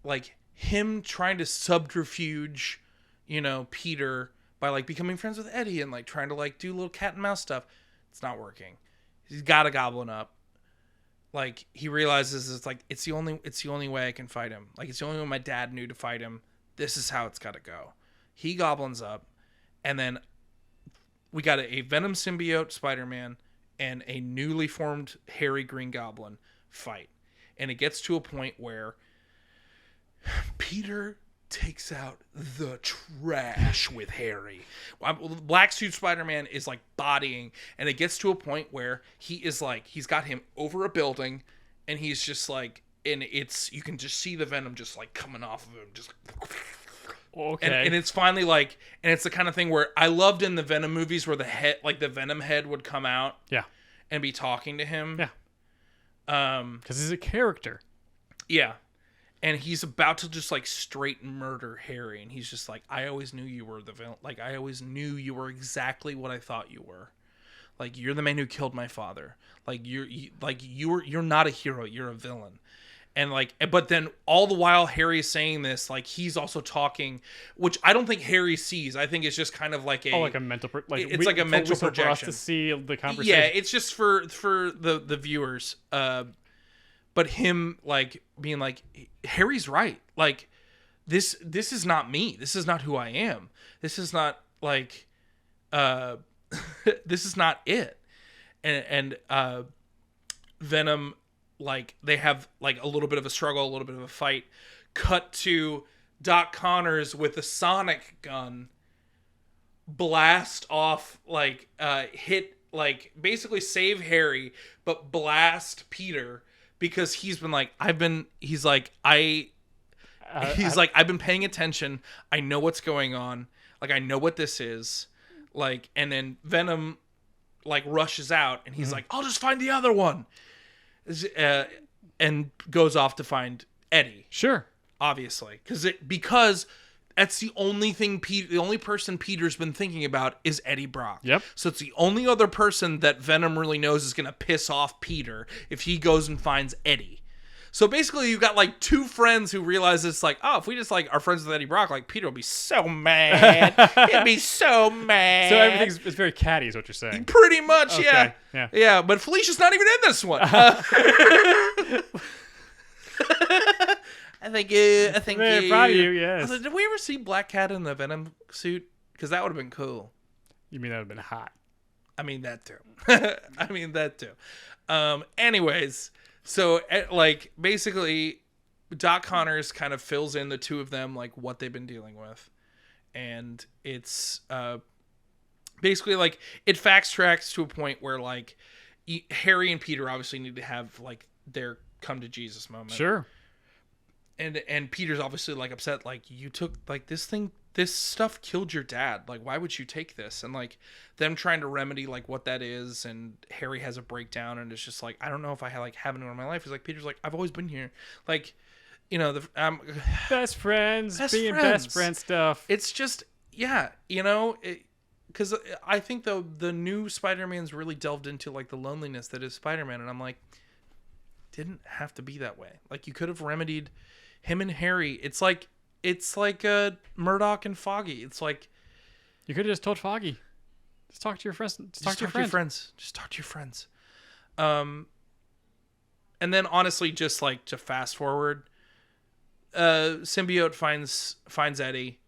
like, him trying to subterfuge, you know, Peter by like becoming friends with Eddie and like trying to like do little cat and mouse stuff, it's not working. He's got a goblin up. like he realizes it's the only way I can fight him. Like it's the only way my dad knew to fight him. This is how it's got to go. He goblins up, and then we got a Venom symbiote Spider-Man and a newly formed hairy Green Goblin fight. And it gets to a point where Peter takes out the trash with Harry. Black Suit Spider-Man is like bodying, and it gets to a point where he is like, he's got him over a building, and he's just like, and it's, you can just see the Venom just like coming off of him, just... Okay. And it's finally like, and it's the kind of thing where I loved in the Venom movies where the head, like the Venom head would come out. Yeah. And be talking to him. Yeah. Because he's a character. Yeah. And he's about to just like straight murder Harry. And he's just like, I always knew you were the villain. Like, I always knew you were exactly what I thought you were. Like, you're the man who killed my father. Like, you're not a hero. You're a villain. And like, but then all the while Harry is saying this, like he's also talking, which I don't think Harry sees. I think it's just kind of like a mental, it's like a mental projection for us to see the conversation. Yeah, it's just for the viewers. But him like being like, Harry's right. Like this is not me. This is not who I am. This is not like, this is not it. And Venom. Like they have like a little bit of a struggle, a little bit of a fight. Cut to Doc Connors with a sonic gun, blast off like hit like basically save Harry, but blast Peter because he's been like I've been paying attention. I know what's going on. Like I know what this is. Like and then Venom like rushes out and he's like I'll just find the other one. And goes off to find Eddie. Sure, obviously, because that's the only thing. The only person Peter's been thinking about is Eddie Brock. Yep. So it's the only other person that Venom really knows is going to piss off Peter if he goes and finds Eddie. So basically, you've got like two friends who realize it's like, oh, if we just like are friends with Eddie Brock, like Peter will be so mad. He'll be so mad. So it's very catty, is what you're saying. Pretty much, okay. Yeah. But Felicia's not even in this one. I think. Very proud of you. Yes. Did we ever see Black Cat in the Venom suit? Because that would have been cool. You mean that would have been hot? I mean that too. Anyways. So, like, basically, Doc Connors kind of fills in the two of them, like, what they've been dealing with. And it's basically, like, it facts tracks to a point where, like, Harry and Peter obviously need to have, like, their come-to-Jesus moment. Sure. And Peter's obviously, like, upset, like, you took, like, this stuff killed your dad. Like, why would you take this? And, like, them trying to remedy, like, what that is. And Harry has a breakdown. And it's just like, I don't know if I have anyone in my life. It's like, Peter's like, I've always been here. Like, you know, best friend stuff. It's just, yeah, you know, because I think, though, the new Spider-Man's really delved into, like, the loneliness that is Spider-Man. And I'm like, didn't have to be that way. Like, you could have remedied him and Harry. It's like Murdoch and Foggy. It's like you could have just told Foggy, just talk to your friends. Just talk to your friends. Just talk to your friends. And then honestly, just like to fast forward, symbiote finds Eddie.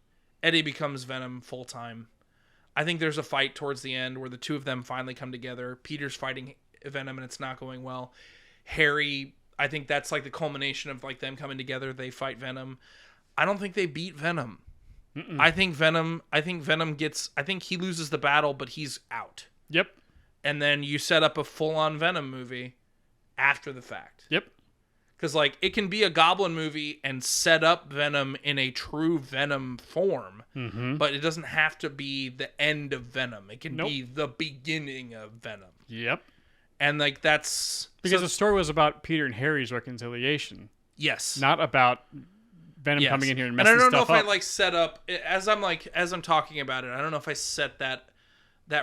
Eddie becomes Venom full time. I think there's a fight towards the end where the two of them finally come together. Peter's fighting Venom and it's not going well. Harry, I think that's like the culmination of like them coming together. They fight Venom. I don't think they beat Venom. I think Venom he loses the battle, but he's out. Yep. And then you set up a full-on Venom movie after the fact. Yep. Because, like, it can be a Goblin movie and set up Venom in a true Venom form, but it doesn't have to be the end of Venom. It can be the beginning of Venom. Yep. And, like, that's... Because the story was about Peter and Harry's reconciliation. Yes. Not about Venom coming in here and messing stuff up. And I don't know if I, like, set up... As I'm talking about it, I don't know if I set that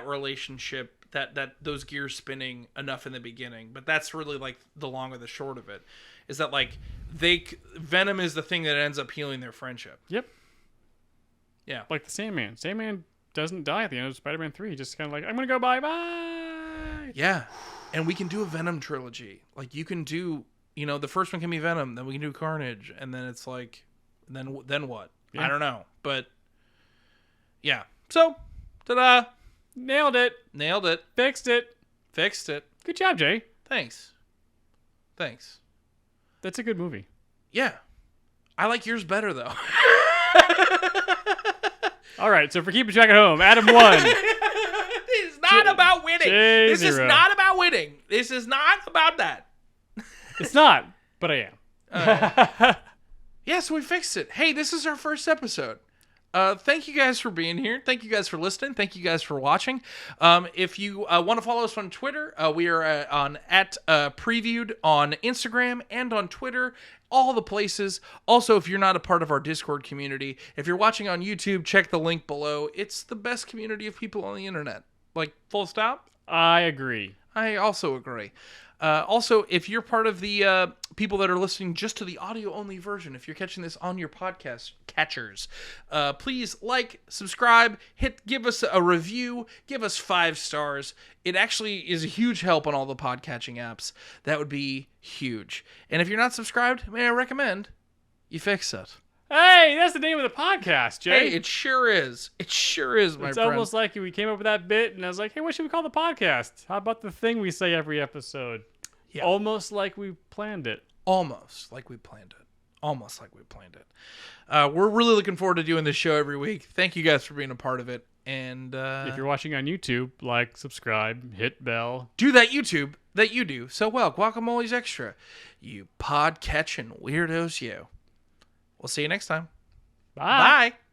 relationship, that those gears spinning enough in the beginning. But that's really, like, the long or the short of it. Is that, like, Venom is the thing that ends up healing their friendship. Yep. Yeah. Like the Sandman. Sandman doesn't die at the end of Spider-Man 3. He just kind of like, I'm going to go bye-bye. Yeah. And we can do a Venom trilogy. Like, you can do, the first one can be Venom, then we can do Carnage, and then it's like, then what? Yeah. I don't know. But, yeah. So, ta-da! Nailed it. Nailed it. Fixed it. Fixed it. Good job, Jay. Thanks. That's a good movie. Yeah. I like yours better, though. All right, so for keeping track at home, Adam won. This is not about winning. This is not about winning. This is not about that. It's not, but I am. Yeah, so we fixed it. Hey, this is our first episode. Thank you guys for being here. Thank you guys for listening. Thank you guys for watching. If you want to follow us on Twitter, we are on @previewed on Instagram and on Twitter, all the places. Also, if you're not a part of our Discord community, if you're watching on YouTube, check the link below. It's the best community of people on the internet. Like, full stop. I agree. I also agree. Also, if you're part of the people that are listening just to the audio-only version, if you're catching this on your podcast catchers, please like, subscribe, give us a review, give us 5 stars. It actually is a huge help on all the podcatching apps. That would be huge. And if you're not subscribed, may I recommend you fix it. Hey, that's the name of the podcast, Jay. Hey, it sure is. It sure is, my It's friend. almost like we came up with that bit, and I was like, hey, what should we call the podcast? How about the thing we say every episode? Yeah. Almost like we planned it. Almost like we planned it. Almost like we planned it. We're really looking forward to doing this show every week. Thank you guys for being a part of it. And If you're watching on YouTube, like, subscribe, hit bell. do that YouTube that you do so well. Guacamole's Extra. You pod-catching weirdos, you. We'll see you next time. Bye. Bye.